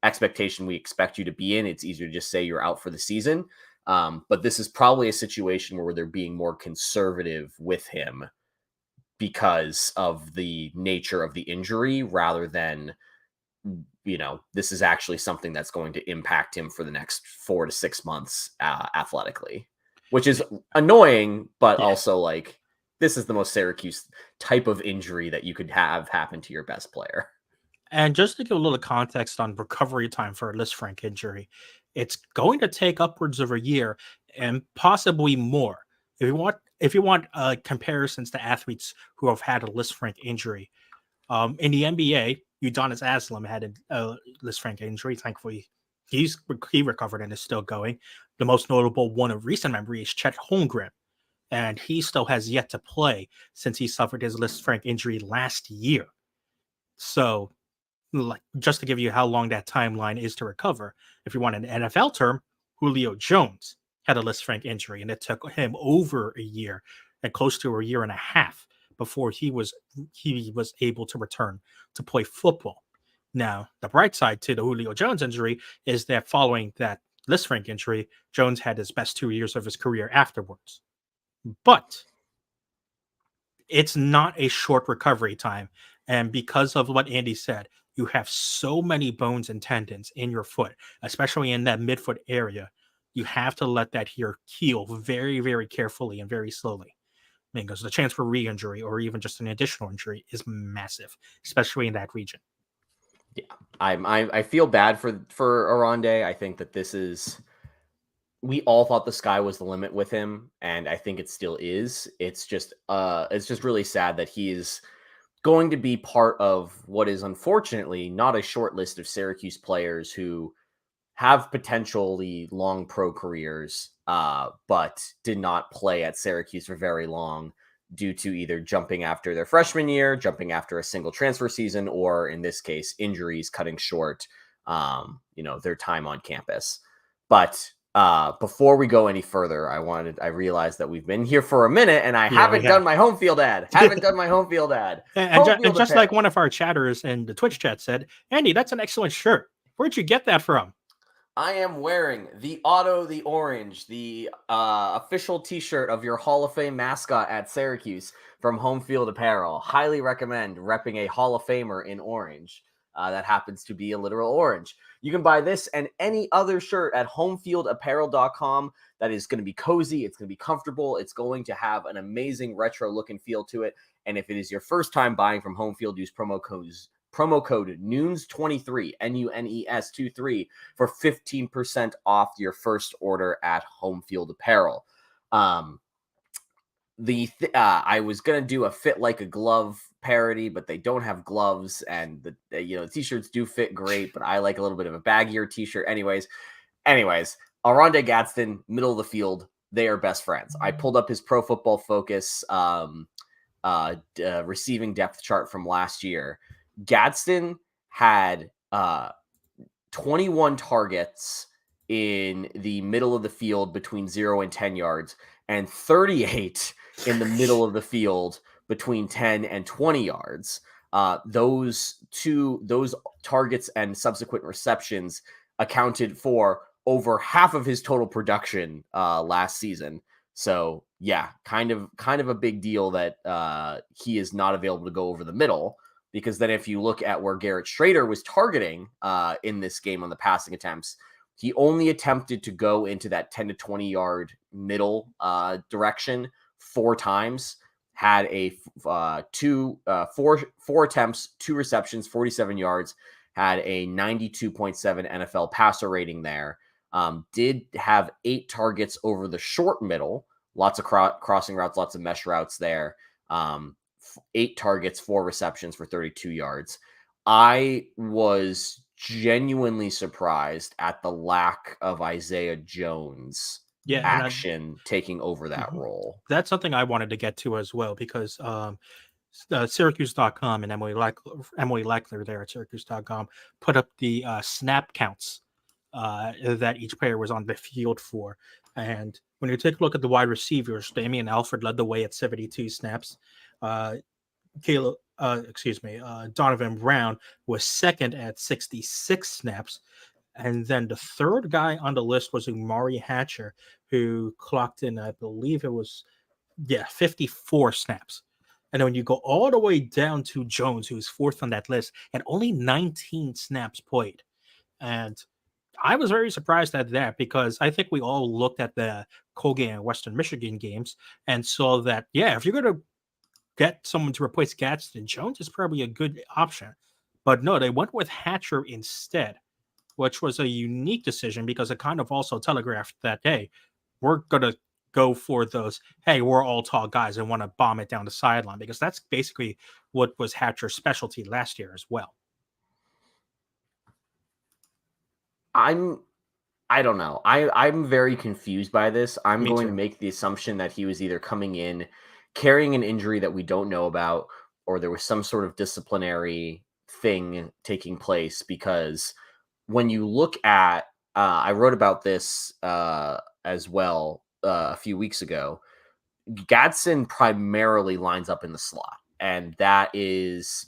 expectation we expect you to be in. It's easier to just say you're out for the season. But this is probably a situation where they're being more conservative with him because of the nature of the injury, rather than, this is actually something that's going to impact him for the next 4 to 6 months athletically, which is annoying, but also this is the most Syracuse type of injury that you could have happen to your best player. And just to give a little context on recovery time for a Lisfranc injury, it's going to take upwards of a year and possibly more. If you want comparisons to athletes who have had a Lisfranc injury, in the NBA, Udonis Haslem had a Lisfranc injury. Thankfully, he recovered and is still going. The most notable one of recent memory is Chet Holmgren, and he still has yet to play since he suffered his Lisfranc injury last year. So, just to give you how long that timeline is to recover, if you want an NFL term, Julio Jones had a Lisfranc injury, and it took him over a year and close to a year and a half before he was able to return to play football. Now, the bright side to the Julio Jones injury is that following that Lisfranc injury, Jones had his best 2 years of his career afterwards. But it's not a short recovery time. And because of what Andy said, you have so many bones and tendons in your foot, especially in that midfoot area. You have to let that here heal very, very carefully and very slowly. Because the chance for re-injury or even just an additional injury is massive, especially in that region. Yeah, I feel bad for Aronde. I think that this is, we all thought the sky was the limit with him, and I think it still is. It's just really sad that he's going to be part of what is unfortunately not a short list of Syracuse players who have potentially long pro careers, but did not play at Syracuse for very long due to either jumping after their freshman year, jumping after a single transfer season, or in this case, injuries cutting short, their time on campus. But before we go any further, I realized that we've been here for a minute and I haven't done my home field ad. And just like one of our chatters in the Twitch chat said, Andy, that's an excellent shirt. Where'd you get that from? I am wearing the Otto the Orange, the official t-shirt of your Hall of Fame mascot at Syracuse from Home Field Apparel. Highly recommend repping a Hall of Famer in orange. That happens to be a literal orange. You can buy this and any other shirt at homefieldapparel.com. That is going to be cozy. It's going to be comfortable. It's going to have an amazing retro look and feel to it. And if it is your first time buying from Home Field, use promo code NUNES23, NUNES23 for 15% off your first order at Home Field Apparel. I was gonna do a fit like a glove parody, but they don't have gloves, and the t-shirts do fit great, but I like a little bit of a baggier t-shirt. Anyways, Aronde Gadsden, middle of the field, they are best friends. I pulled up his Pro Football Focus receiving depth chart from last year. Gadsden had 21 targets in the middle of the field between 0 and 10 yards, and 38 in the middle of the field between 10 and 20 yards. Those targets and subsequent receptions accounted for over half of his total production last season. So yeah, kind of a big deal that he is not available to go over the middle. Because then if you look at where Garrett Schrader was targeting in this game on the passing attempts, he only attempted to go into that 10 to 20 yard middle direction 4 times, had a four attempts, 2 receptions, 47 yards, had a 92.7 NFL passer rating there. Did have 8 targets over the short middle, lots of crossing routes, lots of mesh routes there. 8 targets, 4 receptions for 32 yards. I was genuinely surprised at the lack of Isaiah Jones action taking over that role. That's something I wanted to get to as well, because Syracuse.com and Emily Leckler there at Syracuse.com put up the snap counts that each player was on the field for. And when you take a look at the wide receivers, Damian Alford led the way at 72 snaps. Donovan Brown was second at 66 snaps. And then the third guy on the list was Umari Hatcher, who clocked in, I believe it was, 54 snaps. And then when you go all the way down to Jones, who's fourth on that list, and only 19 snaps played. And I was very surprised at that, because I think we all looked at the Colgate and Western Michigan games and saw that, if you're going to get someone to replace Gadsden, Jones is probably a good option. But no, they went with Hatcher instead, which was a unique decision, because it kind of also telegraphed that, hey, we're going to go for those, hey, we're all tall guys and want to bomb it down the sideline, because that's basically what was Hatcher's specialty last year as well. I don't know. I'm very confused by this. I'm going to make the assumption that he was either coming in carrying an injury that we don't know about, or there was some sort of disciplinary thing taking place. Because when you look at, I wrote about this as well a few weeks ago, Gadsden primarily lines up in the slot, and that is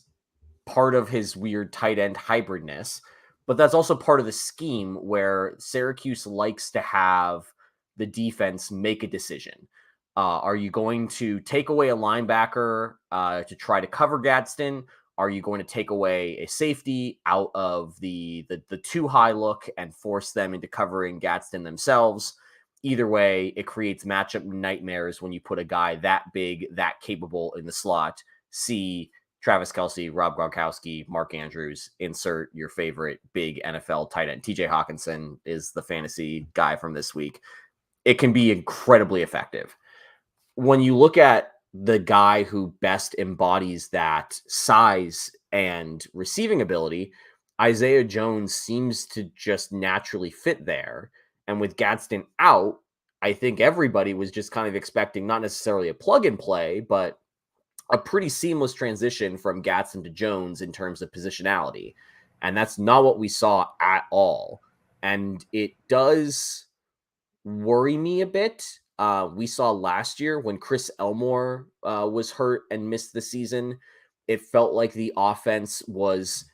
part of his weird tight end hybridness. But that's also part of the scheme where Syracuse likes to have the defense make a decision. Are you going to take away a linebacker to try to cover Gadsden? Are you going to take away a safety out of the too high look and force them into covering Gadsden themselves? Either way, it creates matchup nightmares when you put a guy that big, that capable in the slot. See Travis Kelce, Rob Gronkowski, Mark Andrews, insert your favorite big NFL tight end. TJ Hawkinson is the fantasy guy from this week. It can be incredibly effective. When you look at the guy who best embodies that size and receiving ability, Isaiah Jones seems to just naturally fit there. And with Gadsden out, I think everybody was just kind of expecting not necessarily a plug and play, but a pretty seamless transition from Gadsden to Jones in terms of positionality. And that's not what we saw at all. And it does worry me a bit. We saw last year when Chris Elmore was hurt and missed the season, it felt like the offense was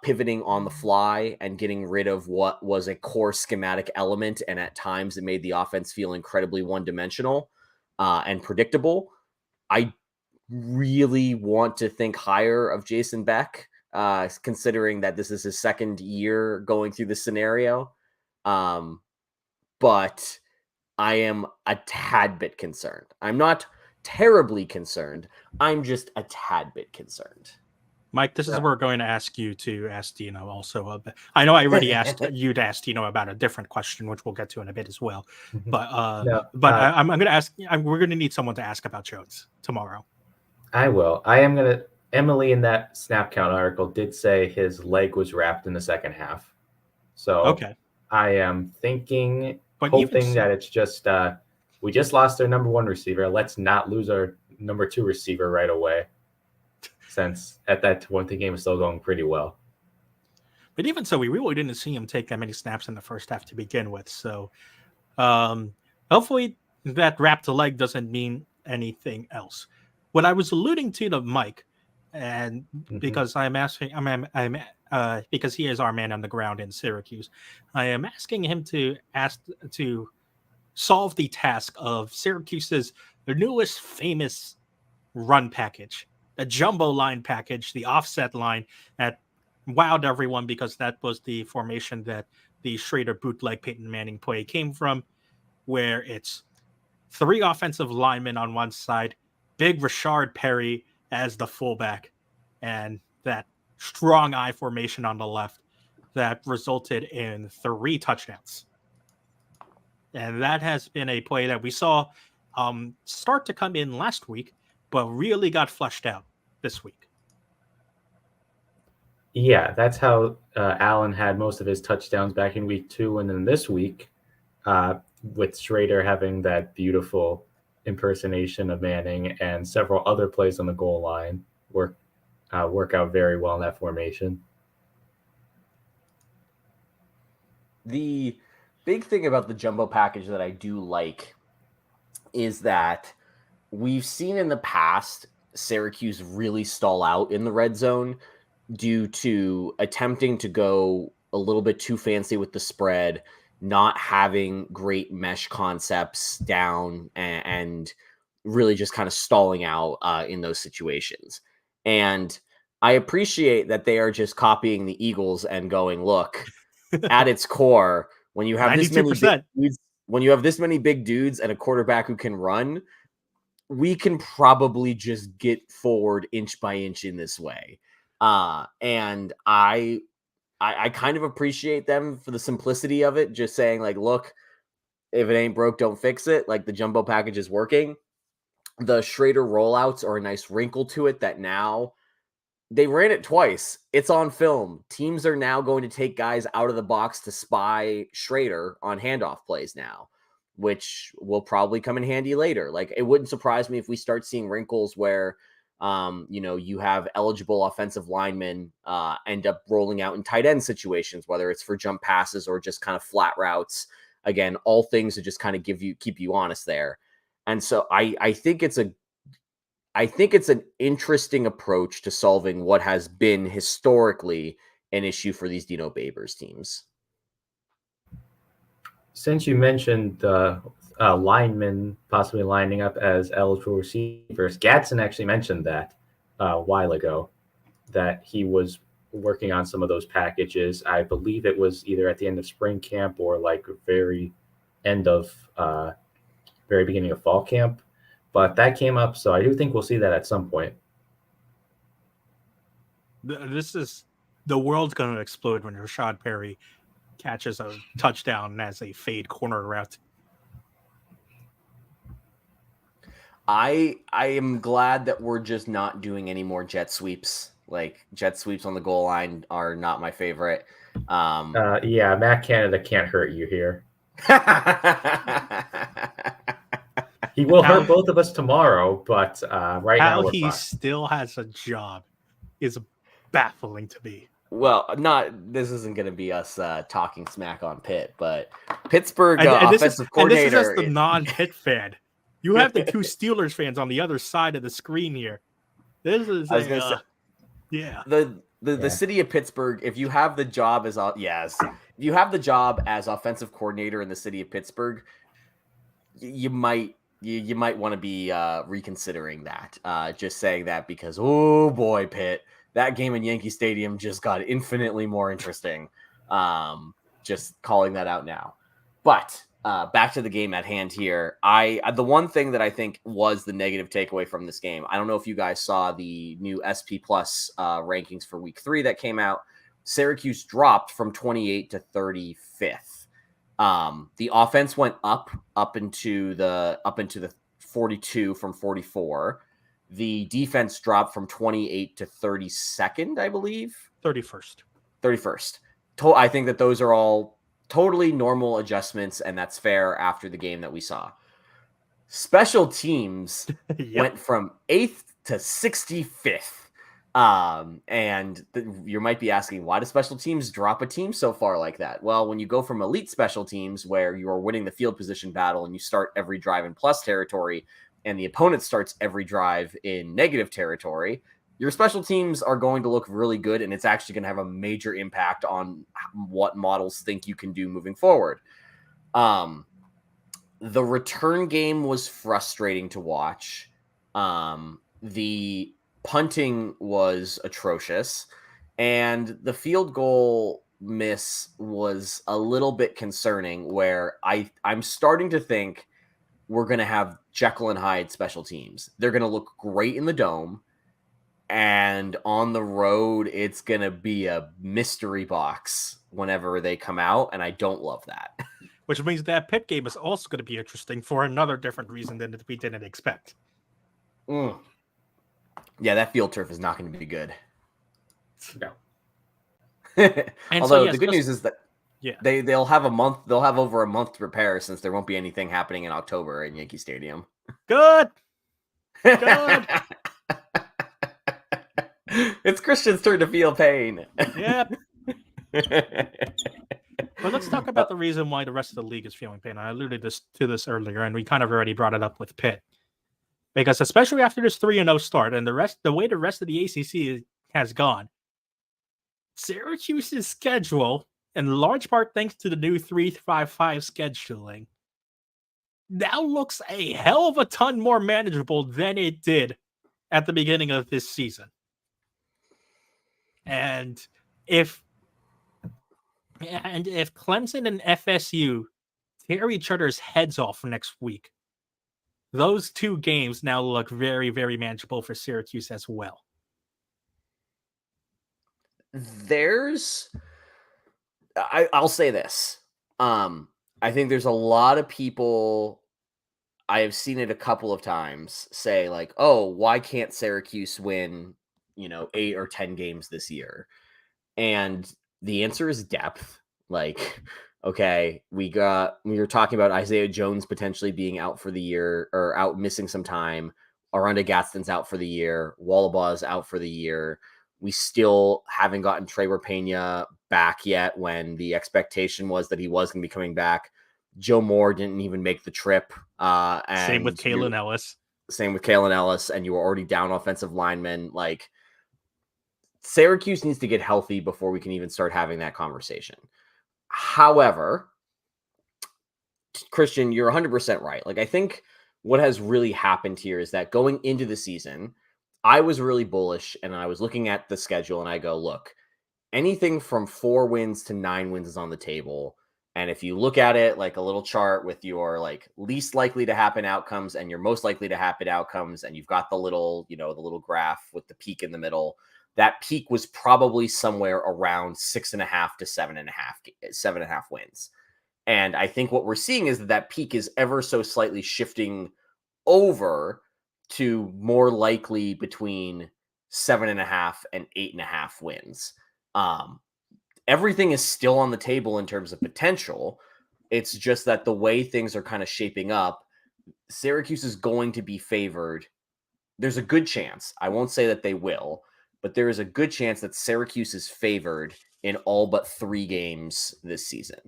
pivoting on the fly and getting rid of what was a core schematic element. And at times it made the offense feel incredibly one-dimensional and predictable. I really want to think higher of Jason Beck, considering that this is his second year going through this scenario. But I am a tad bit concerned. I'm not terribly concerned. I'm just a tad bit concerned. Mike, this is where we're going to ask you to ask Dino also. I know I already asked you to ask Dino about a different question, which we'll get to in a bit as well. But I'm going to ask. We're going to need someone to ask about Jones tomorrow. I will. I am going to. Emily in that snap count article did say his leg was wrapped in the second half. So okay. I am hoping that it's just we just lost our number one receiver. Let's not lose our number two receiver right away, since at that point the game is still going pretty well. But even so, we really didn't see him take that many snaps in the first half to begin with. So hopefully that wrapped leg doesn't mean anything else. What I was alluding to Mike, and because I'm asking, because he is our man on the ground in Syracuse, I am asking him to solve the task of Syracuse's newest famous run package, the jumbo line package, the offset line that wowed everyone because that was the formation that the Schrader bootleg Peyton Manning play came from, where it's 3 offensive linemen on one side, big Rashard Perry as the fullback, and that strong I formation on the left that resulted in 3 touchdowns. And that has been a play that we saw start to come in last week, but really got fleshed out this week. Yeah, that's how Allen had most of his touchdowns back in week 2. And then this week, with Schrader having that beautiful impersonation of Manning and several other plays on the goal line work out very well in that formation. The big thing about the jumbo package that I do like is that we've seen in the past Syracuse really stall out in the red zone due to attempting to go a little bit too fancy with the spread, not having great mesh concepts down, and really just kind of stalling out in those situations. And I appreciate that they are just copying the Eagles and going, look, at its core, when you have this many big dudes and a quarterback who can run, we can probably just get forward inch by inch in this way. And I kind of appreciate them for the simplicity of it, just saying like, look, if it ain't broke, don't fix it. Like the jumbo package is working. The Schrader rollouts are a nice wrinkle to it that now they ran it twice. It's on film. Teams are now going to take guys out of the box to spy Schrader on handoff plays now, which will probably come in handy later. Like it wouldn't surprise me if we start seeing wrinkles where you have eligible offensive linemen end up rolling out in tight end situations, whether it's for jump passes or just kind of flat routes. Again, all things to just kind of keep you honest there. And so I think it's an interesting approach to solving what has been historically an issue for these Dino Babers teams. Since you mentioned linemen possibly lining up as eligible receivers. Gadsden actually mentioned that a while ago, that he was working on some of those packages. I believe it was either at the end of spring camp or like very beginning of fall camp. But that came up, so I do think we'll see that at some point. This is the world's going to explode when Rashad Perry catches a touchdown as a fade corner route. I am glad that we're just not doing any more jet sweeps. Like, jet sweeps on the goal line are not my favorite. Yeah, Matt Canada can't hurt you here. He will hurt both of us tomorrow, but right now we're he fine. still has a job is baffling to me. Well, this isn't going to be us talking smack on Pitt, but Pittsburgh and offensive coordinator. And this is just the non-Pitt fan. You have the two Steelers fans on the other side of the screen here. This is the city of Pittsburgh. If you have the job as offensive coordinator in the city of Pittsburgh, you might want to be reconsidering that. Just saying that because, oh boy, Pitt, that game in Yankee Stadium just got infinitely more interesting. Just calling that out now. But back to the game at hand here. The one thing that I think was the negative takeaway from this game, I don't know if you guys saw the new SP Plus rankings for week 3 that came out. Syracuse dropped from 28 to 35th. The offense went up into the 42 from 44. The defense dropped from 28 to 32nd, I believe. 31st. I think that those are all totally normal adjustments, and that's fair after the game that we saw. Special teams went from 8th to 65th. You might be asking, why do special teams drop a team so far like that? Well, when you go from elite special teams where you are winning the field position battle and you start every drive in plus territory and the opponent starts every drive in negative territory, your special teams are going to look really good, and it's actually going to have a major impact on what models think you can do moving forward. The return game was frustrating to watch. The punting was atrocious, and the field goal miss was a little bit concerning, where I'm starting to think we're going to have Jekyll and Hyde special teams. They're going to look great in the dome, and on the road, it's going to be a mystery box whenever they come out, and I don't love that. Which means that Pitt game is also going to be interesting for another different reason than we didn't expect. Yeah, that field turf is not going to be good. No. Although the good news is that they'll have a month. They'll have over a month to prepare, since there won't be anything happening in October in Yankee Stadium. Good. It's Christian's turn to feel pain. Yep. But let's talk about the reason why the rest of the league is feeling pain. I alluded to this earlier, and we kind of already brought it up with Pitt. Because especially after this 3-0 start and the way the rest of the ACC has gone, Syracuse's schedule, in large part thanks to the new 3-5-5 scheduling, now looks a hell of a ton more manageable than it did at the beginning of this season. And if Clemson and FSU tear each other's heads off next week, those two games now look very, very manageable for Syracuse as well. I'll say this. I think there's a lot of people, I have seen it a couple of times, say like, oh, why can't Syracuse win, 8 or 10 games this year? And the answer is depth. Like, okay, we were talking about Isaiah Jones potentially being out for the year, or out missing some time. Aranda Gadsden's out for the year. Wallabaw's out for the year. We still haven't gotten Trevor Pena back yet, when the expectation was that he was going to be coming back. Joe Moore didn't even make the trip. Same with Kalen Ellis. And you were already down offensive linemen. Like, Syracuse needs to get healthy before we can even start having that conversation. However, Christian, you're 100% right. Like, I think what has really happened here is that going into the season, I was really bullish, and I was looking at the schedule, and I go, look, anything from 4 wins to 9 wins is on the table. And if you look at it like a little chart with your like least likely to happen outcomes and your most likely to happen outcomes, and you've got the little, the little graph with the peak in the middle, that peak was probably somewhere around 6.5 to 7.5 wins. And I think what we're seeing is that peak is ever so slightly shifting over to more likely between 7.5 and 8.5 wins. Everything is still on the table in terms of potential. It's just that the way things are kind of shaping up, Syracuse is going to be favored. There's a good chance, I won't say that they will, but there is a good chance that Syracuse is favored in all but 3 games this season.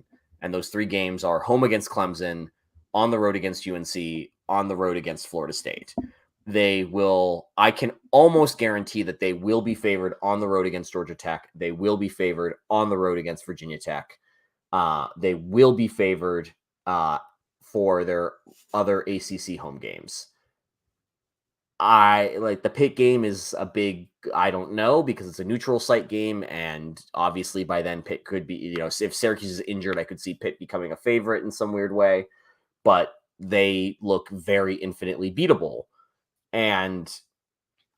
And those 3 games are home against Clemson, on the road against UNC, on the road against Florida State. I can almost guarantee that they will be favored on the road against Georgia Tech. They will be favored on the road against Virginia Tech. They will be favored for their other ACC home games. The Pitt game is a big, I don't know, because it's a neutral site game. And obviously by then Pitt could be, if Syracuse is injured, I could see Pitt becoming a favorite in some weird way, but they look very infinitely beatable. And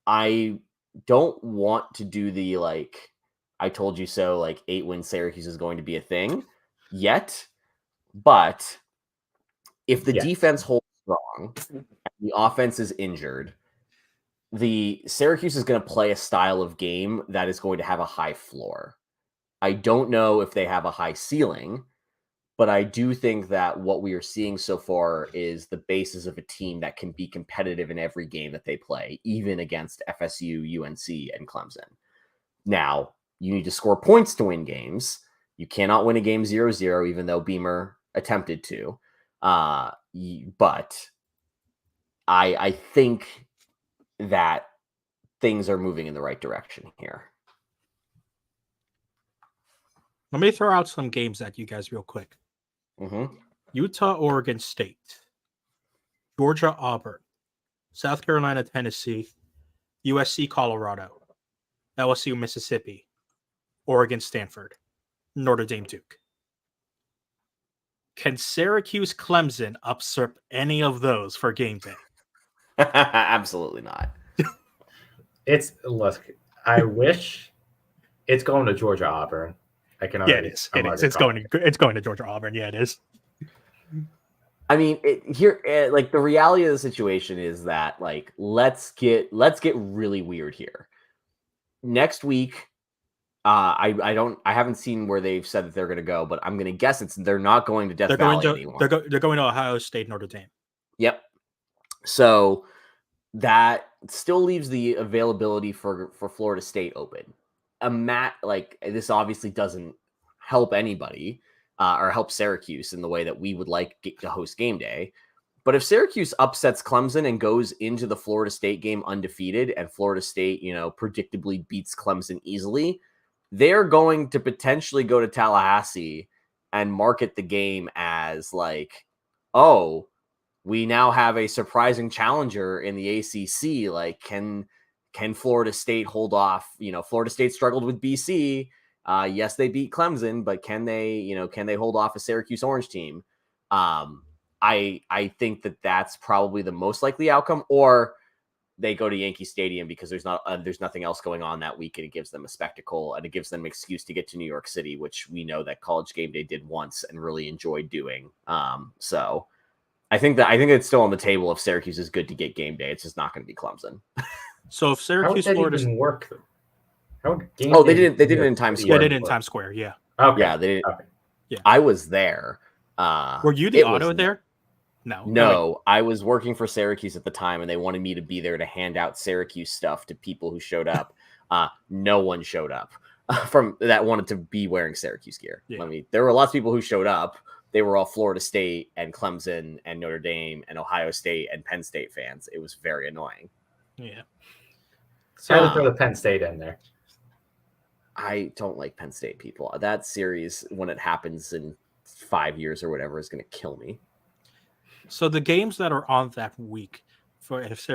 I don't want to do the, I told you so, 8-win Syracuse is going to be a thing yet. But if the defense holds strong and the offense is injured, the Syracuse is going to play a style of game that is going to have a high floor. I don't know if they have a high ceiling, but I do think that what we are seeing so far is the basis of a team that can be competitive in every game that they play, even against FSU, UNC, and Clemson. Now, you need to score points to win games. You cannot win a game 0-0, even though Beamer attempted to. But I think that things are moving in the right direction here. Let me throw out some games at you guys real quick. Mm-hmm. Utah, Oregon State, Georgia, Auburn, South Carolina, Tennessee, USC, Colorado, LSU, Mississippi, Oregon, Stanford, Notre Dame, Duke. Can Syracuse, Clemson usurp any of those for game day? Absolutely not. I wish it's going to Georgia, Auburn. I can already. It is. It's going to Georgia, Auburn. Yeah, it is. I mean, the reality of the situation is that, let's get really weird here. Next week, I haven't seen where they've said that they're going to go, but I'm going to guess they're not going to Death Valley anymore. They're going to Ohio State, Notre Dame. Yep. So that still leaves the availability for Florida State open. This obviously doesn't help anybody or help Syracuse in the way that we would like to host game day. But if Syracuse upsets Clemson and goes into the Florida State game undefeated, and Florida State, predictably beats Clemson easily, they're going to potentially go to Tallahassee and market the game as we now have a surprising challenger in the ACC. Can Florida State hold off? Florida State struggled with BC. Yes, they beat Clemson, but can they hold off a Syracuse Orange team? I think that that's probably the most likely outcome, or they go to Yankee Stadium because there's nothing else going on that week, and it gives them a spectacle and it gives them an excuse to get to New York City, which we know that College Game Day did once and really enjoyed doing. So I think it's still on the table if Syracuse is good to get game day. It's just not going to be Clemson. So if Syracuse, How would Florida, that even work? They did it in Times Square. They did it in Times Square. Yeah. Okay. Yeah, they did. Okay. Yeah. I was there. Were you the auto there? No, I was working for Syracuse at the time, and they wanted me to be there to hand out Syracuse stuff to people who showed up. No one showed up from that wanted to be wearing Syracuse gear. Yeah. I mean, there were lots of people who showed up. They were all Florida State and Clemson and Notre Dame and Ohio State and Penn State fans. It was very annoying. Yeah. So I had to throw the Penn State in there. I don't like Penn State people. That series, when it happens in 5 years or whatever, is going to kill me. So the games that are on that week for if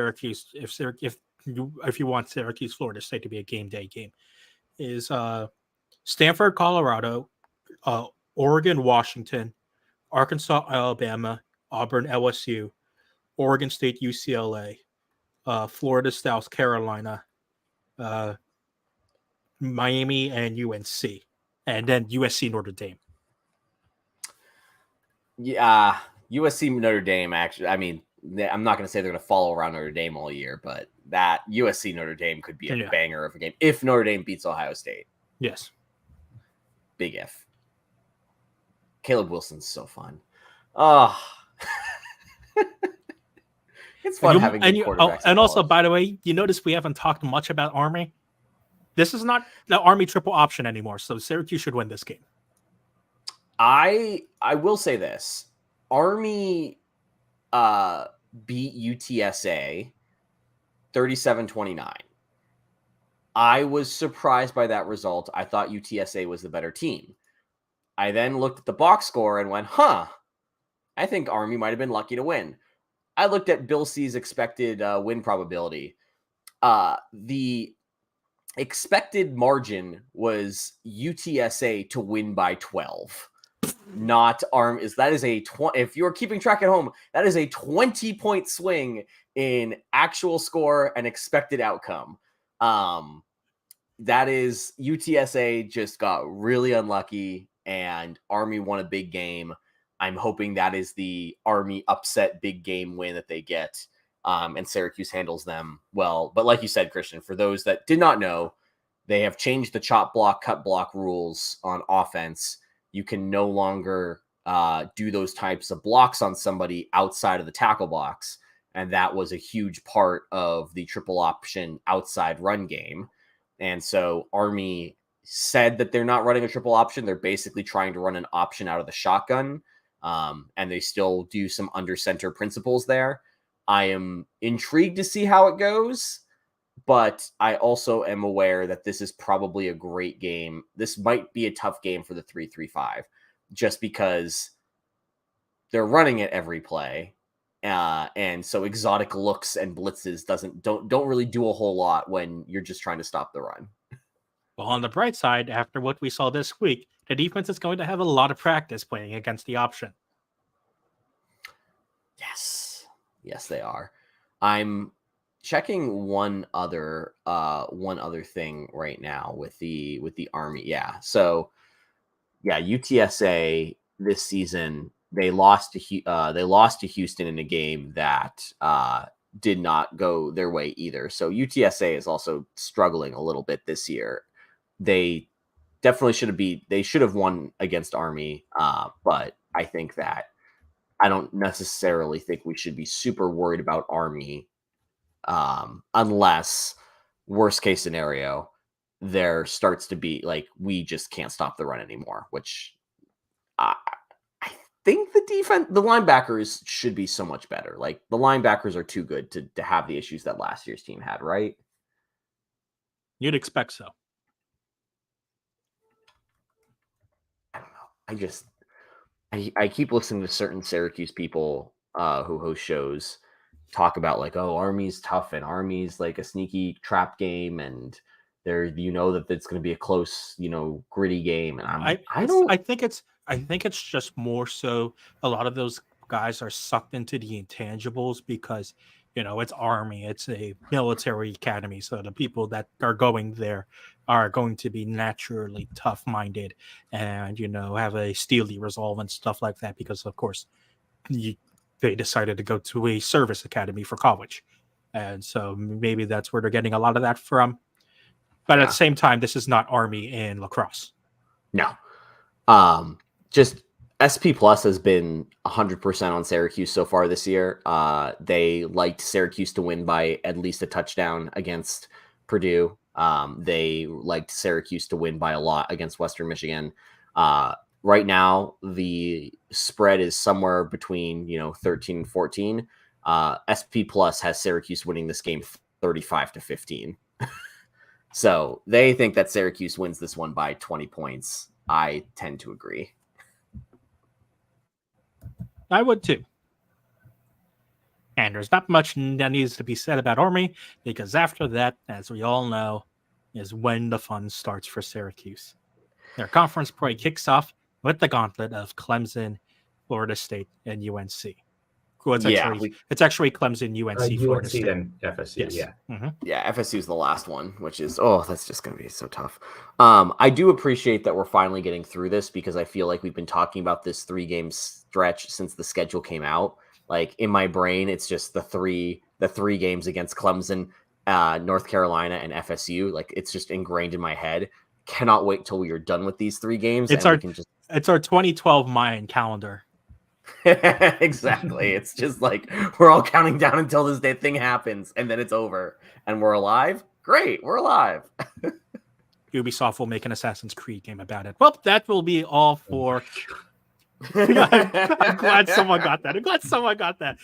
you want Syracuse, Florida State to be a game day game is Stanford, Colorado, Oregon, Washington, Arkansas, Alabama, Auburn, LSU, Oregon State, UCLA, Florida, South Carolina, Miami, and UNC, and then USC, Notre Dame. Yeah, USC Notre Dame. Actually, I mean, I'm not going to say they're going to follow around Notre Dame all year, but that USC Notre Dame could be a banger of a game if Notre Dame beats Ohio State. Yes, big if. Caleb Wilson's so fun. Oh, it's fun having good quarterbacks. And also, by the way, you notice we haven't talked much about Army. This is not the Army triple option anymore, so Syracuse should win this game. I will say this. Army beat UTSA 37-29. I was surprised by that result. I thought UTSA was the better team. I then looked at the box score and went, I think Army might have been lucky to win. I looked at Bill C's expected win probability. The expected margin was UTSA to win by 12. Not Army. That is a if you're keeping track at home, that is a 20-point swing in actual score and expected outcome. That is UTSA just got really unlucky and Army won a big game. I'm hoping that is the Army upset big game win that they get. And Syracuse handles them well. But like you said, Christian, for those that did not know, they have changed the chop block, cut block rules on offense. You can no longer do those types of blocks on somebody outside of the tackle box. And that was a huge part of the triple option outside run game. And so Army said that they're not running a triple option. They're basically trying to run an option out of the shotgun. And they still do some under center principles there. I am intrigued to see how it goes, but I also am aware that this is probably a great game. This might be a tough game for the 3-3-5 just because they're running it every play. And so exotic looks and blitzes don't really do a whole lot when you're just trying to stop the run. Well, on the bright side, after what we saw this week, the defense is going to have a lot of practice playing against the option. Yes, they are. I'm checking one other thing right now with the Army. Yeah. So yeah, UTSA this season, they lost to Houston in a game that did not go their way either. So UTSA is also struggling a little bit this year. They definitely they should have won against Army. But I think that I don't necessarily think we should be super worried about Army unless worst case scenario, there starts to be like, we just can't stop the run anymore, which I think the linebackers should be so much better. Like the linebackers are too good to have the issues that last year's team had, right? You'd expect so. I don't know. I keep listening to certain Syracuse people who host shows talk about like, oh, Army's tough and Army's like a sneaky trap game and there, that it's going to be a close, gritty game. And I think it's just more so a lot of those guys are sucked into the intangibles because, it's Army, it's a military academy. So the people that are going there are going to be naturally tough-minded and, have a steely resolve and stuff like that because, of course, they decided to go to a service academy for college. And so maybe that's where they're getting a lot of that from. But at the same time, this is not Army in lacrosse. No. Just SP Plus has been 100% on Syracuse so far this year. They liked Syracuse to win by at least a touchdown against Purdue. They liked Syracuse to win by a lot against Western Michigan. Right now, the spread is somewhere between 13 and 14. SP Plus has Syracuse winning this game 35-15. So they think that Syracuse wins this one by 20 points. I tend to agree. I would too. And there's not much that needs to be said about Army, because after that, as we all know, is when the fun starts for Syracuse. Their conference play kicks off with the gauntlet of Clemson, Florida State, and UNC. Well, it's actually Clemson, UNC, Florida UNC, State. then FSU. Yes. Yeah. Mhm. Yeah, FSU is the last one, which is that's just going to be so tough. I do appreciate that we're finally getting through this, because I feel like we've been talking about this 3-game stretch since the schedule came out. Like, in my brain, it's just the three games against Clemson, North Carolina, and FSU. Like, it's just ingrained in my head. Cannot wait till we are done with these 3 games. It's our 2012 Mayan calendar. Exactly. It's just like we're all counting down until this thing happens, and then it's over, and we're alive. Great, we're alive. Ubisoft will make an Assassin's Creed game about it. Well, that will be all for. I'm glad someone got that.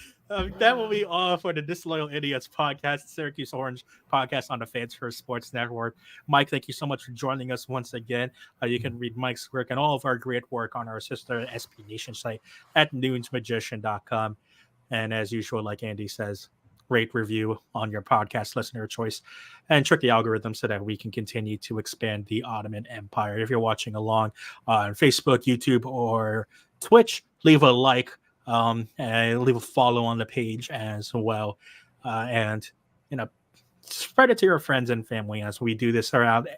That will be all for the Disloyal Idiots podcast, Syracuse Orange podcast on the Fans First Sports Network. Mike, thank you so much for joining us once again. You can read Mike's work and all of our great work on our sister SB Nation site at noonsmagician.com. And as usual, like Andy says, rate, review on your podcast listener choice, and trick the algorithm so that we can continue to expand the Ottoman Empire. If you're watching along on Facebook, YouTube, or Twitch, leave a like and leave a follow on the page as well. And, spread it to your friends and family, as we do this around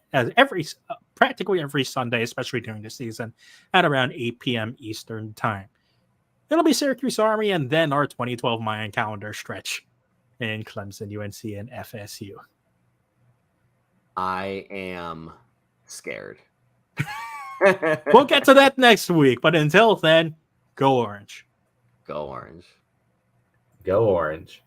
practically every Sunday, especially during the season, at around 8 p.m. Eastern time. It'll be Syracuse Army and then our 2012 Mayan calendar stretch in Clemson, UNC, and FSU. I am scared. We'll get to that next week, but until then, go Orange. Go Orange. Go Orange.